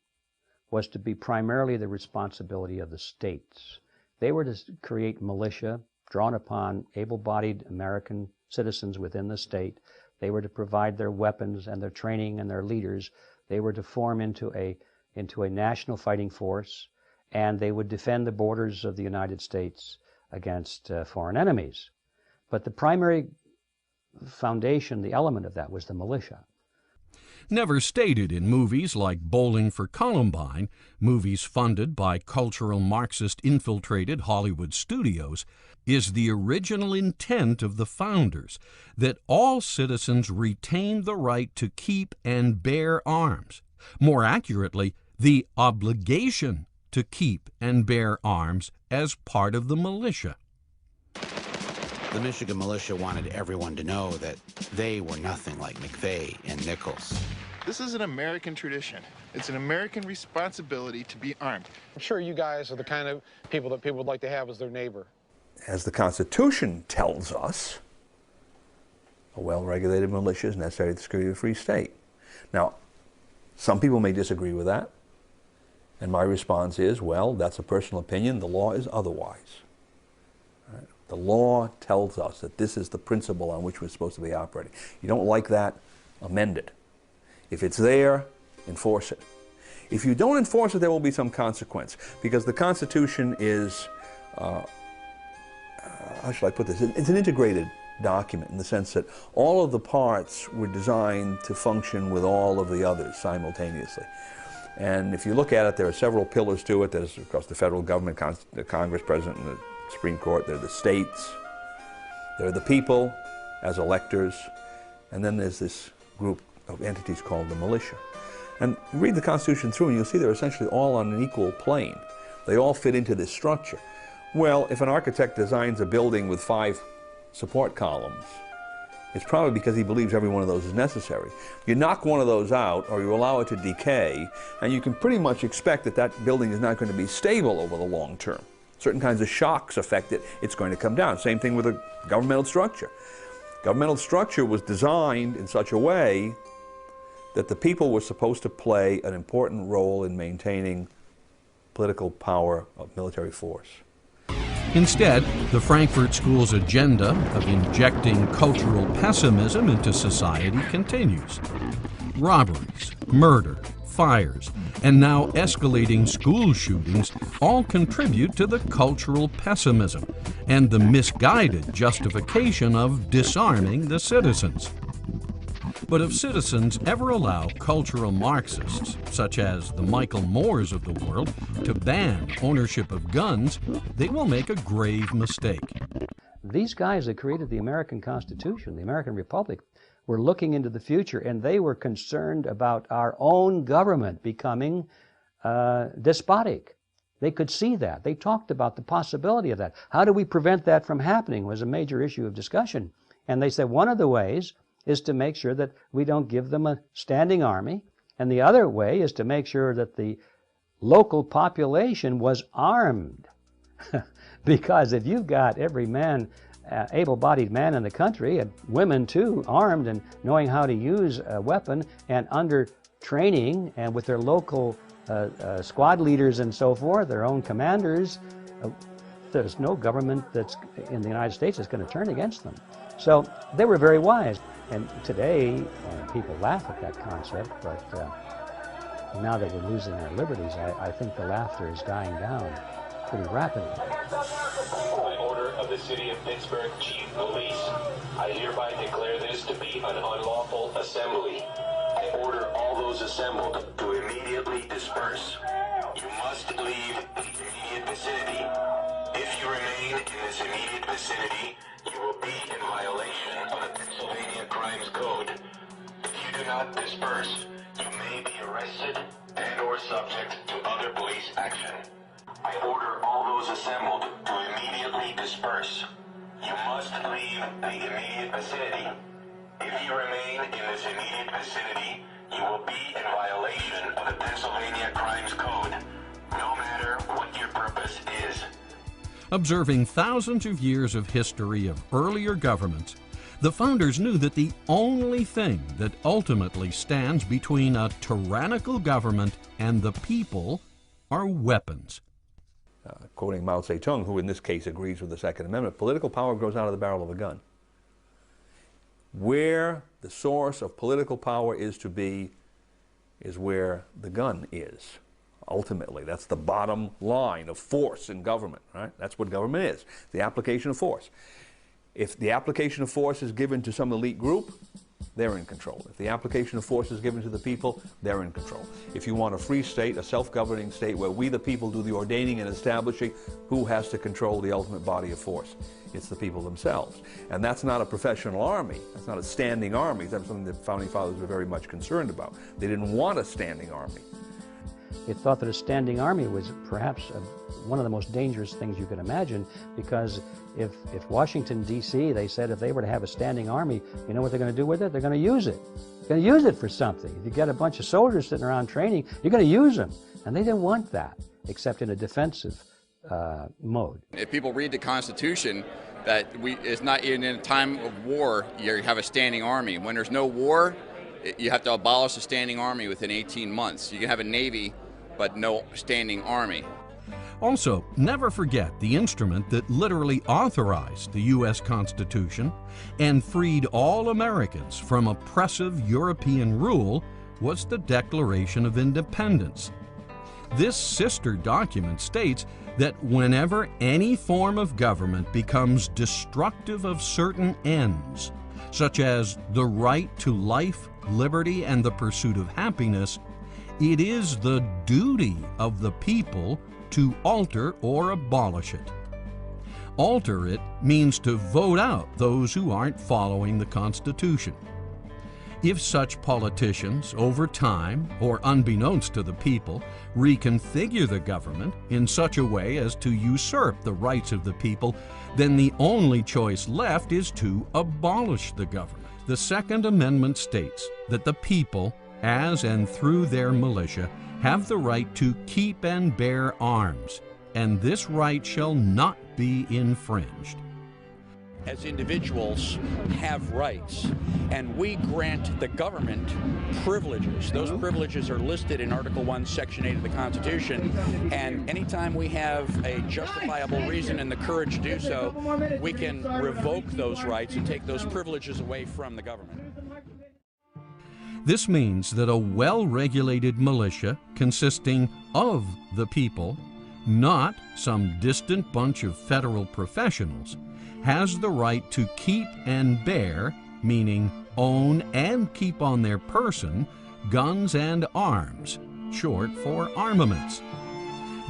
was to be primarily the responsibility of the states. They were to create militia drawn upon able-bodied American citizens within the state. They were to provide their weapons and their training and their leaders. They were to form into a national fighting force, and they would defend the borders of the United States against foreign enemies. But the primary foundation, the element of that, was the militia. Never stated in movies like Bowling for Columbine, movies funded by cultural Marxist-infiltrated Hollywood studios, is the original intent of the founders that all citizens retain the right to keep and bear arms. More accurately, the obligation to keep and bear arms as part of the militia. The Michigan militia wanted everyone to know that they were nothing like McVeigh and Nichols. This is an American tradition. It's an American responsibility to be armed. I'm sure you guys are the kind of people that people would like to have as their neighbor. As the Constitution tells us, a well-regulated militia is necessary to the security of a free state. Now, some people may disagree with that, and my response is, well, that's a personal opinion. The law is otherwise. Right? The law tells us that this is the principle on which we're supposed to be operating. You don't like that, amend it. If it's there, enforce it. If you don't enforce it, there will be some consequence, because the Constitution is, how should I put this? It's an integrated document in the sense that all of the parts were designed to function with all of the others simultaneously. And if you look at it, there are several pillars to it. There's, of course, the federal government, the Congress, President, and the Supreme Court. There are the states. There are the people as electors. And then there's this group of entities called the militia. And read the Constitution through and you'll see they're essentially all on an equal plane. They all fit into this structure. Well, if an architect designs a building with 5 support columns, it's probably because he believes every one of those is necessary. You knock one of those out or you allow it to decay, and you can pretty much expect that that building is not going to be stable over the long term. Certain kinds of shocks affect it, it's going to come down. Same thing with a governmental structure. Governmental structure was designed in such a way that the people were supposed to play an important role in maintaining political power of military force. Instead, the Frankfurt School's agenda of injecting cultural pessimism into society continues. Robberies, murder, fires, and now escalating school shootings all contribute to the cultural pessimism and the misguided justification of disarming the citizens. But if citizens ever allow cultural Marxists, such as the Michael Moores of the world, to ban ownership of guns, they will make a grave mistake. These guys that created the American Constitution, the American Republic, were looking into the future, and they were concerned about our own government becoming despotic. They could see that. They talked about the possibility of that. How do we prevent that from happening was a major issue of discussion. And they said one of the ways is to make sure that we don't give them a standing army, and the other way is to make sure that the local population was armed Because if you've got every man, able-bodied man in the country, and women too, armed and knowing how to use a weapon and under training and with their local squad leaders and so forth, their own commanders, there's no government that's in the United States that's going to turn against them. So they were very wise. And today, people laugh at that concept, but now that we're losing our liberties, I think the laughter is dying down pretty rapidly. By order of the City of Pittsburgh Chief Police, I hereby declare this to be an unlawful assembly. I order all those assembled to immediately disperse. You must leave the immediate vicinity. If you remain in this immediate vicinity, you will be in violation of the Pennsylvania Crimes Code. If you do not disperse, you may be arrested and/or subject to other police action. I order all those assembled to immediately disperse. You must leave the immediate vicinity. If you remain in this immediate vicinity, you will be in violation of the Pennsylvania Crimes Code, no matter what your purpose is. Observing thousands of years of history of earlier governments, the founders knew that the only thing that ultimately stands between a tyrannical government and the people are weapons. Quoting Mao Zedong, who in this case agrees with the Second Amendment, political power grows out of the barrel of a gun. Where the source of political power is to be is where the gun is. Ultimately, that's the bottom line of force in government, right? That's what government is, the application of force. If the application of force is given to some elite group, they're in control. If the application of force is given to the people, they're in control. If you want a free state, a self-governing state where we the people do the ordaining and establishing, who has to control the ultimate body of force? It's the people themselves. And that's not a professional army. That's not a standing army. That's something the Founding Fathers were very much concerned about. They didn't want a standing army. It thought that a standing army was perhaps one of the most dangerous things you could imagine, because if Washington, D.C., they said if they were to have a standing army, you know what they're going to do with it? They're going to use it. They're going to use it for something. If you get a bunch of soldiers sitting around training, you're going to use them. And they didn't want that, except in a defensive mode. If people read the Constitution, that it's not in a time of war you have a standing army. When there's no war, you have to abolish the standing army within 18 months. You can have a navy, but no standing army. Also, never forget the instrument that literally authorized the U.S. Constitution and freed all Americans from oppressive European rule was the Declaration of Independence. This sister document states that whenever any form of government becomes destructive of certain ends, such as the right to life, liberty, and the pursuit of happiness, it is the duty of the people to alter or abolish it. Alter it means to vote out those who aren't following the Constitution. If such politicians, over time, or unbeknownst to the people, reconfigure the government in such a way as to usurp the rights of the people, then the only choice left is to abolish the government. The Second Amendment states that the people, as and through their militia, have the right to keep and bear arms, and this right shall not be infringed. As individuals have rights, and we grant the government privileges. Those privileges are listed in Article 1, Section 8 of the Constitution, and anytime we have a justifiable reason and the courage to do so, we can revoke those rights and take those privileges away from the government. This means that a well-regulated militia consisting of the people, not some distant bunch of federal professionals, has the right to keep and bear, meaning own and keep on their person, guns and arms, short for armaments.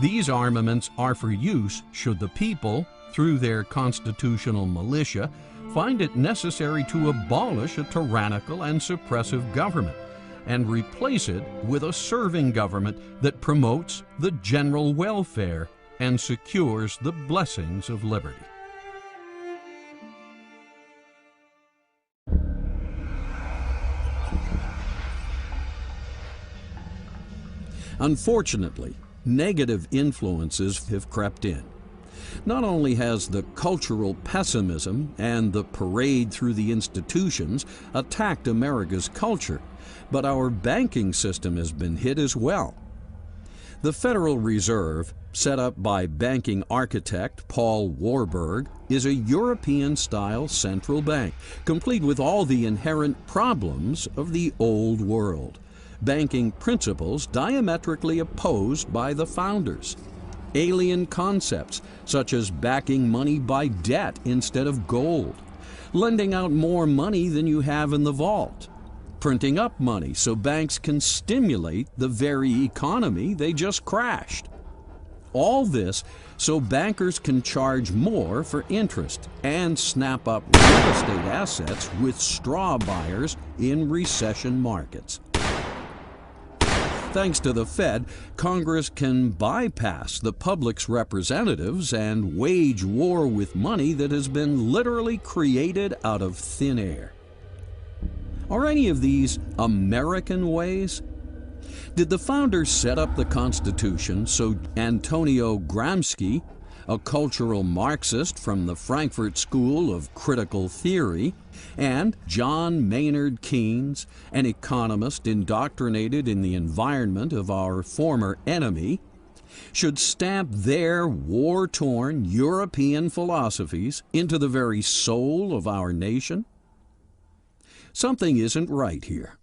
These armaments are for use should the people, through their constitutional militia, find it necessary to abolish a tyrannical and suppressive government and replace it with a serving government that promotes the general welfare and secures the blessings of liberty. Unfortunately, negative influences have crept in. Not only has the cultural pessimism and the parade through the institutions attacked America's culture, but our banking system has been hit as well. The Federal Reserve, set up by banking architect Paul Warburg, is a European-style central bank, complete with all the inherent problems of the old world. Banking principles diametrically opposed by the founders. Alien concepts, such as backing money by debt instead of gold, lending out more money than you have in the vault, printing up money so banks can stimulate the very economy they just crashed. All this so bankers can charge more for interest and snap up real estate assets with straw buyers in recession markets. Thanks to the Fed, Congress can bypass the public's representatives and wage war with money that has been literally created out of thin air. Are any of these American ways? Did the founders set up the Constitution so Antonio Gramsci, a cultural Marxist from the Frankfurt School of Critical Theory, and John Maynard Keynes, an economist indoctrinated in the environment of our former enemy, should stamp their war-torn European philosophies into the very soul of our nation? Something isn't right here.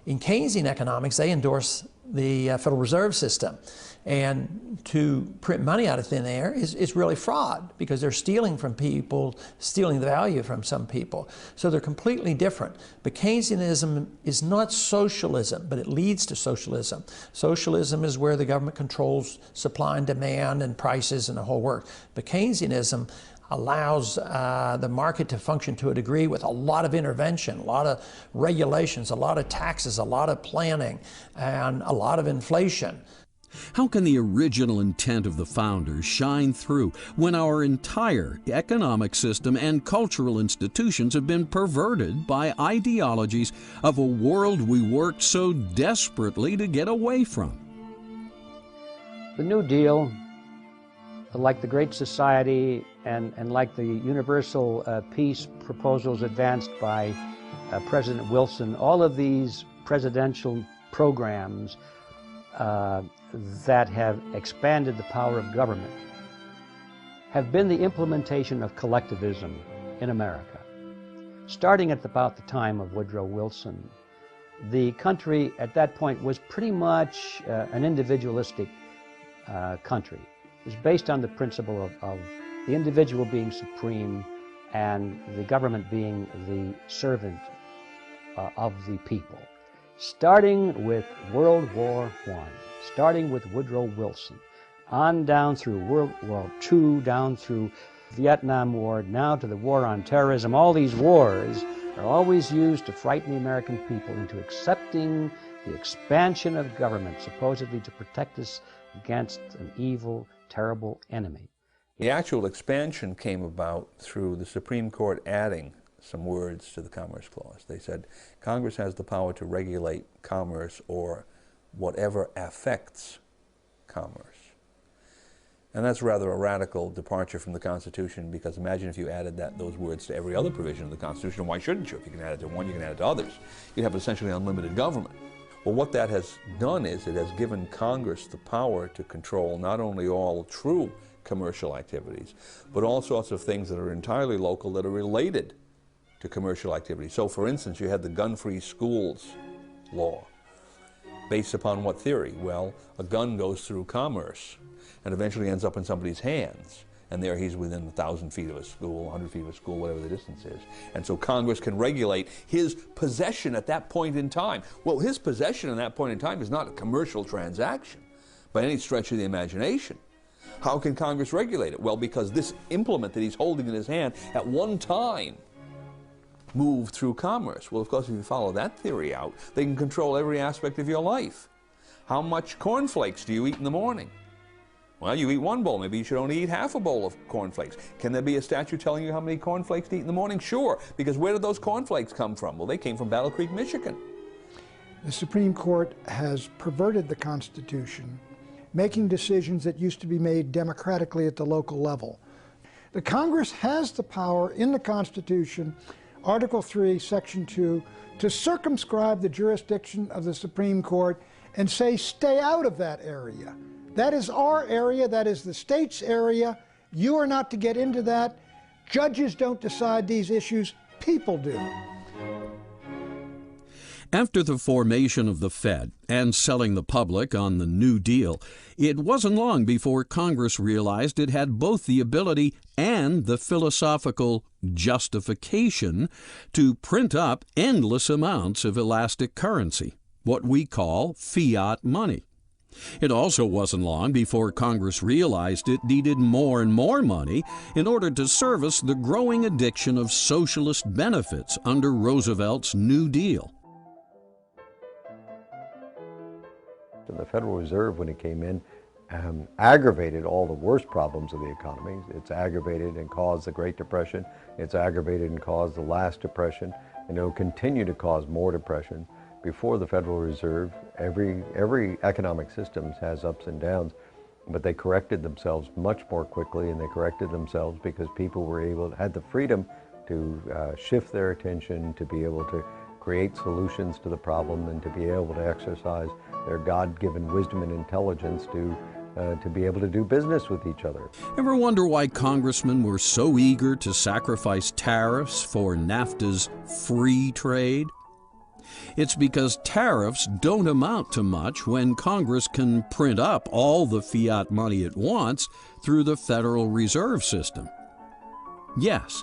In Keynesian economics, they endorse the Federal Reserve System. And to print money out of thin air is really fraud, because they're stealing from people, stealing the value from some people. So they're completely different. But Keynesianism is not socialism, but it leads to socialism. Socialism is where the government controls supply and demand and prices and the whole work. But Keynesianism allows the market to function to a degree with a lot of intervention, a lot of regulations, a lot of taxes, a lot of planning, and a lot of inflation. How can the original intent of the founders shine through when our entire economic system and cultural institutions have been perverted by ideologies of a world we worked so desperately to get away from? The New Deal, like the Great Society and like the universal peace proposals advanced by President Wilson, all of these presidential programs that have expanded the power of government have been the implementation of collectivism in America. Starting at about the time of Woodrow Wilson, the country at that point was pretty much an individualistic country. It was based on the principle of the individual being supreme and the government being the servant of the people. Starting with World War I, starting with Woodrow Wilson, on down through World War II, down through Vietnam War, now to the war on terrorism. All these wars are always used to frighten the American people into accepting the expansion of government, supposedly to protect us against an evil, terrible enemy. The actual expansion came about through the Supreme Court adding some words to the Commerce Clause. They said Congress has the power to regulate commerce or whatever affects commerce. And that's rather a radical departure from the Constitution, because imagine if you added those words to every other provision of the Constitution. Why shouldn't you? If you can add it to one, you can add it to others. You'd have essentially unlimited government. Well, what that has done is it has given Congress the power to control not only all true commercial activities, but all sorts of things that are entirely local that are related to commercial activity. So, for instance, you had the gun-free schools law. Based upon what theory? Well, a gun goes through commerce and eventually ends up in somebody's hands. And there he's within 1,000 feet of a school, 100 feet of a school, whatever the distance is. And so Congress can regulate his possession at that point in time. Well, his possession at that point in time is not a commercial transaction by any stretch of the imagination. How can Congress regulate it? Well, because this implement that he's holding in his hand at one time moved through commerce. Well, of course, if you follow that theory out, they can control every aspect of your life. How much cornflakes do you eat in the morning? Well, you eat one bowl. Maybe you should only eat half a bowl of cornflakes. Can there be a statute telling you how many cornflakes to eat in the morning? Sure, because where did those cornflakes come from? Well, they came from Battle Creek, Michigan. The Supreme Court has perverted the Constitution, making decisions that used to be made democratically at the local level. The Congress has the power in the Constitution, Article 3, Section 2, to circumscribe the jurisdiction of the Supreme Court and say, stay out of that area. That is our area, that is the state's area. You are not to get into that. Judges don't decide these issues, people do. After the formation of the Fed and selling the public on the New Deal, it wasn't long before Congress realized it had both the ability and the philosophical justification to print up endless amounts of elastic currency, what we call fiat money. It also wasn't long before Congress realized it needed more and more money in order to service the growing addiction of socialist benefits under Roosevelt's New Deal. The Federal Reserve, when it came in, aggravated all the worst problems of the economy. It's aggravated and caused the Great Depression. It's aggravated and caused the last Depression, and it will continue to cause more depression. Before the Federal Reserve, every economic system has ups and downs, but they corrected themselves much more quickly, and they corrected themselves because people had the freedom to shift their attention, to be able to create solutions to the problem, and to be able to exercise their God-given wisdom and intelligence to be able to do business with each other. Ever wonder why congressmen were so eager to sacrifice tariffs for NAFTA's free trade? It's because tariffs don't amount to much when Congress can print up all the fiat money it wants through the Federal Reserve System. Yes,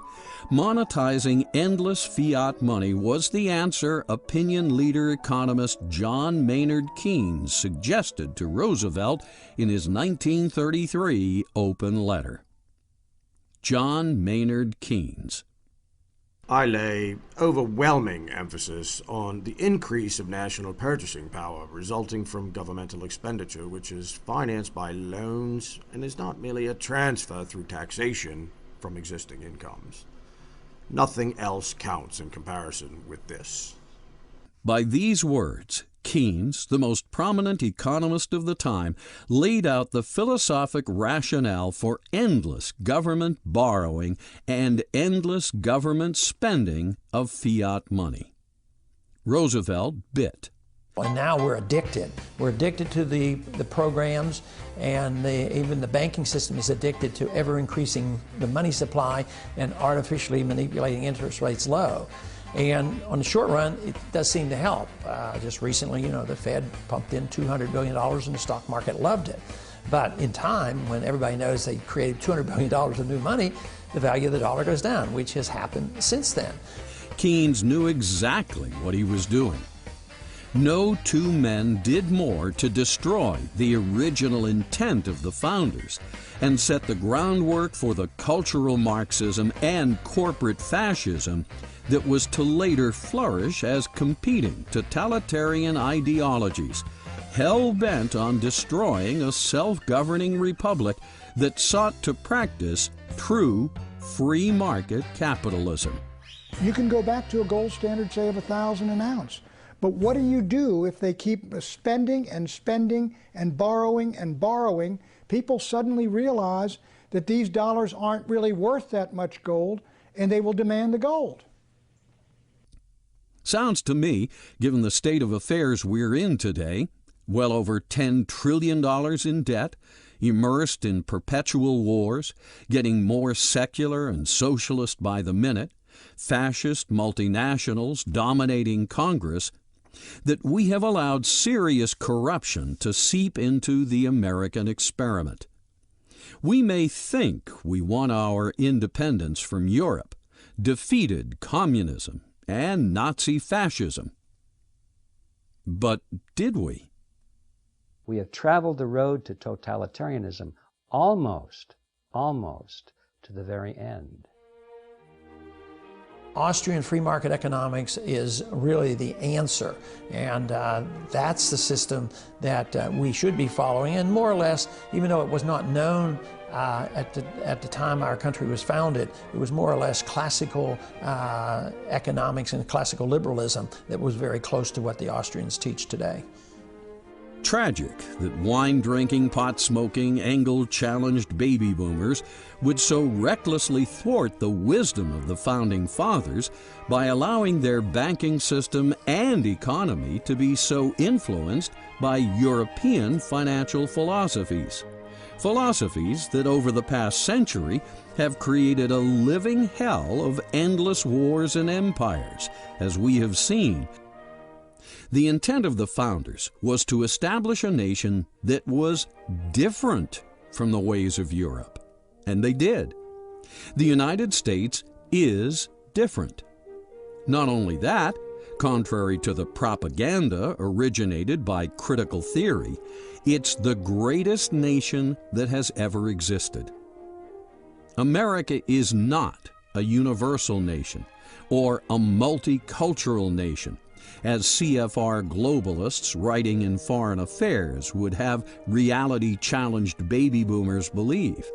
monetizing endless fiat money was the answer opinion leader economist John Maynard Keynes suggested to Roosevelt in his 1933 open letter. John Maynard Keynes. I lay overwhelming emphasis on the increase of national purchasing power resulting from governmental expenditure, which is financed by loans and is not merely a transfer through taxation from existing incomes. Nothing else counts in comparison with this. By these words, Keynes, the most prominent economist of the time, laid out the philosophic rationale for endless government borrowing and endless government spending of fiat money. Roosevelt bit. And now we're addicted. We're addicted to the programs, and even the banking system is addicted to ever increasing the money supply and artificially manipulating interest rates low. And on the short run, it does seem to help. Just recently, the Fed pumped in $200 billion and the stock market loved it. But in time, when everybody knows they created $200 billion of new money, the value of the dollar goes down, which has happened since then. Keynes knew exactly what he was doing. No two men did more to destroy the original intent of the founders and set the groundwork for the cultural Marxism and corporate fascism that was to later flourish as competing totalitarian ideologies, hell-bent on destroying a self-governing republic that sought to practice true free market capitalism. You can go back to a gold standard, say, of $1,000 an ounce. But what do you do if they keep spending and spending and borrowing? People suddenly realize that these dollars aren't really worth that much gold, and they will demand the gold. Sounds to me, given the state of affairs we're in today, well over $10 trillion in debt, immersed in perpetual wars, getting more secular and socialist by the minute, fascist multinationals dominating Congress, that we have allowed serious corruption to seep into the American experiment. We may think we won our independence from Europe, defeated communism and Nazi fascism. But did we? We have traveled the road to totalitarianism almost to the very end. Austrian free market economics is really the answer, and that's the system that we should be following. And more or less, even though it was not known at the time our country was founded, it was more or less classical economics and classical liberalism that was very close to what the Austrians teach today. Tragic that wine-drinking, pot-smoking, angle-challenged baby boomers would so recklessly thwart the wisdom of the Founding Fathers by allowing their banking system and economy to be so influenced by European financial philosophies. Philosophies that over the past century have created a living hell of endless wars and empires, as we have seen. The intent of the founders was to establish a nation that was different from the ways of Europe, and they did. The United States is different. Not only that, contrary to the propaganda originated by critical theory, it's the greatest nation that has ever existed. America is not a universal nation or a multicultural nation, as CFR globalists writing in Foreign Affairs would have reality-challenged baby boomers believe.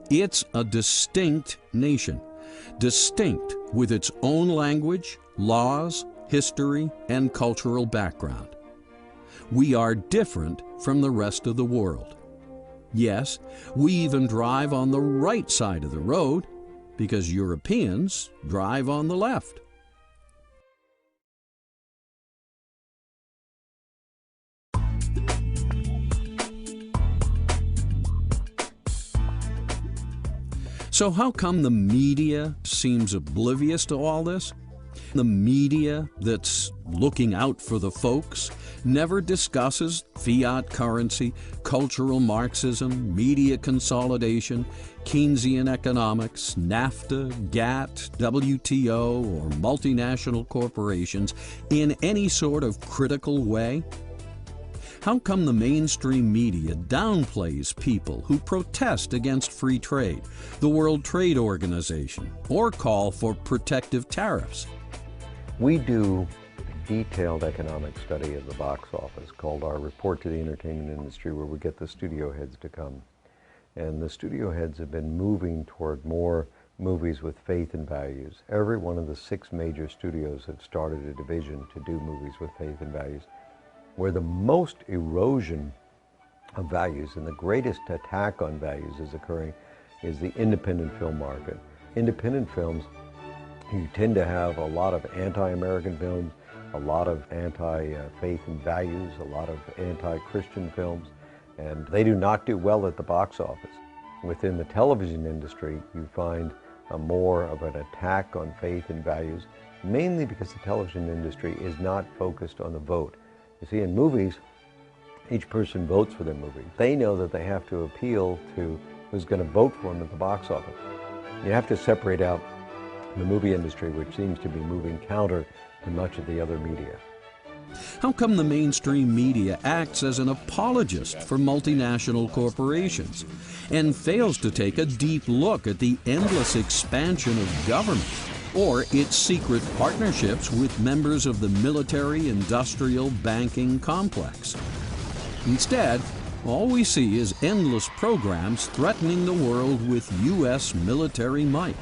It's a distinct nation, distinct with its own language, laws, history, and cultural background. We are different from the rest of the world. Yes, we even drive on the right side of the road because Europeans drive on the left. So how come the media seems oblivious to all this? The media that's looking out for the folks never discusses fiat currency, cultural Marxism, media consolidation, Keynesian economics, NAFTA, GATT, WTO, or multinational corporations in any sort of critical way? How come the mainstream media downplays people who protest against free trade, the World Trade Organization, or call for protective tariffs? We do a detailed economic study of the box office called our Report to the Entertainment Industry, where we get the studio heads to come. And the studio heads have been moving toward more movies with faith and values. Every one of the 6 major studios have started a division to do movies with faith and values. Where the most erosion of values and the greatest attack on values is occurring is the independent film market. Independent films, you tend to have a lot of anti-American films, a lot of anti-faith and values, a lot of anti-Christian films, and they do not do well at the box office. Within the television industry, you find more of an attack on faith and values, mainly because the television industry is not focused on the vote. You see, in movies, each person votes for their movie. They know that they have to appeal to who's going to vote for them at the box office. You have to separate out the movie industry, which seems to be moving counter to much of the other media. How come the mainstream media acts as an apologist for multinational corporations and fails to take a deep look at the endless expansion of government or its secret partnerships with members of the military-industrial banking complex? Instead, all we see is endless programs threatening the world with U.S. military might.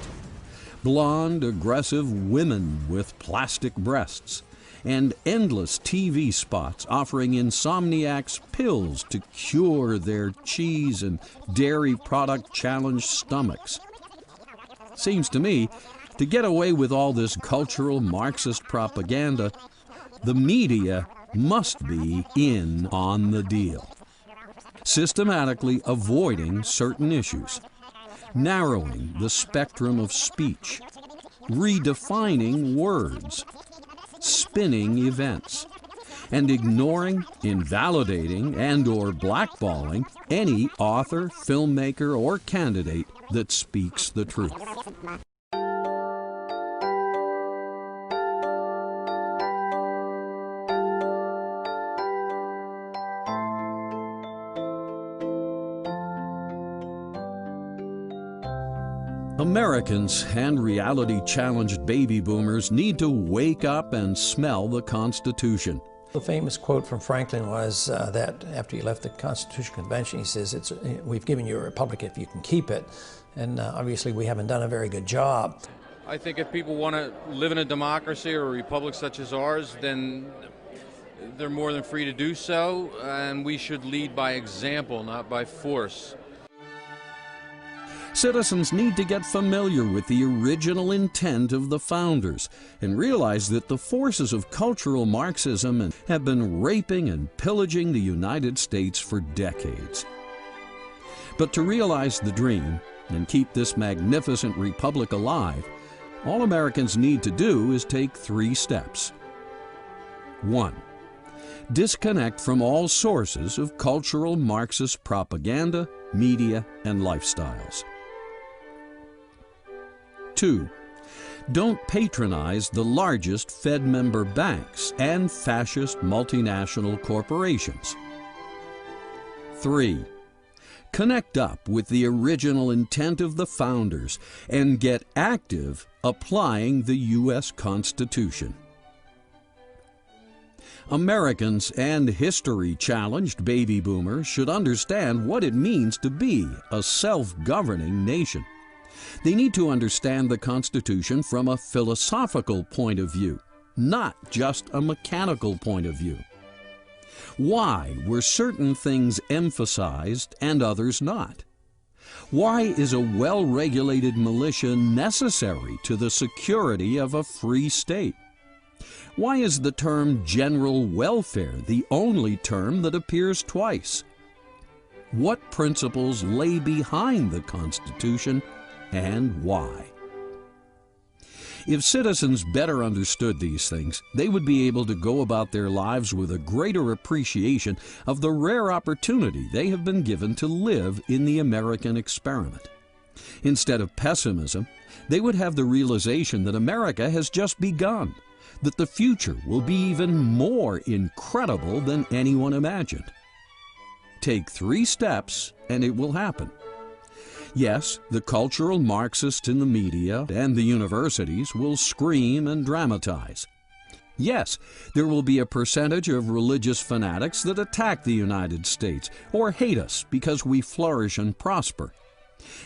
Blonde, aggressive women with plastic breasts, and endless TV spots offering insomniacs pills to cure their cheese and dairy product challenged stomachs. Seems to me, to get away with all this cultural Marxist propaganda, the media must be in on the deal, systematically avoiding certain issues, narrowing the spectrum of speech, redefining words, spinning events, and ignoring, invalidating, and/or blackballing any author, filmmaker, or candidate that speaks the truth. Americans and reality-challenged baby boomers need to wake up and smell the Constitution. The famous quote from Franklin was that after he left the Constitutional Convention, he says, "We've given you a republic if you can keep it." And obviously we haven't done a very good job. I think if people want to live in a democracy or a republic such as ours, then they're more than free to do so, and we should lead by example, not by force. Citizens need to get familiar with the original intent of the founders and realize that the forces of cultural Marxism have been raping and pillaging the United States for decades. But to realize the dream and keep this magnificent republic alive, all Americans need to do is take 3 steps. 1. Disconnect from all sources of cultural Marxist propaganda, media, and lifestyles. 2. Don't patronize the largest Fed member banks and fascist multinational corporations. 3. Connect up with the original intent of the founders and get active applying the U.S. Constitution. Americans and history-challenged baby boomers should understand what it means to be a self-governing nation. They need to understand the Constitution from a philosophical point of view, not just a mechanical point of view. Why were certain things emphasized and others not? Why is a well-regulated militia necessary to the security of a free state? Why is the term general welfare the only term that appears twice? What principles lay behind the Constitution and why? If citizens better understood these things, they would be able to go about their lives with a greater appreciation of the rare opportunity they have been given to live in the American experiment. Instead of pessimism, they would have the realization that America has just begun, that the future will be even more incredible than anyone imagined. Take 3 steps and it will happen. Yes, the cultural Marxists in the media and the universities will scream and dramatize. Yes, there will be a percentage of religious fanatics that attack the United States or hate us because we flourish and prosper.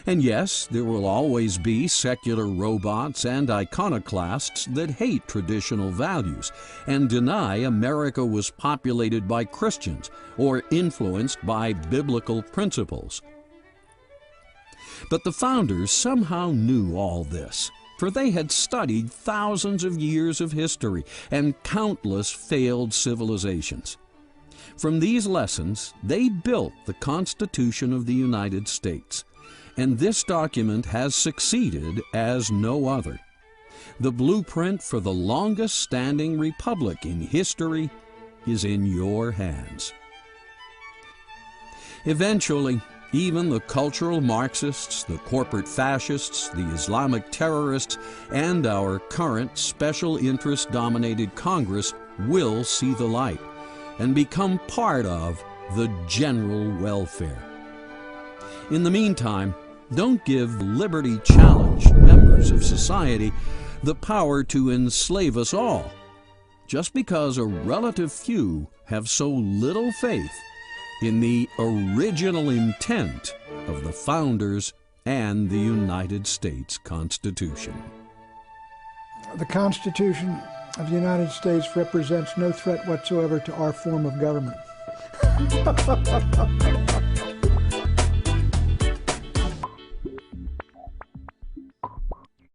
And yes, there will always be secular robots and iconoclasts that hate traditional values and deny America was populated by Christians or influenced by biblical principles. But the founders somehow knew all this, for they had studied thousands of years of history and countless failed civilizations. From these lessons, they built the Constitution of the United States, and this document has succeeded as no other. The blueprint for the longest-standing republic in history is in your hands. Eventually, even the cultural Marxists, the corporate fascists, the Islamic terrorists, and our current special interest-dominated Congress will see the light and become part of the general welfare. In the meantime, don't give liberty-challenged members of society the power to enslave us all, just because a relative few have so little faith in the original intent of the founders and the United States Constitution. The Constitution of the United States represents no threat whatsoever to our form of government.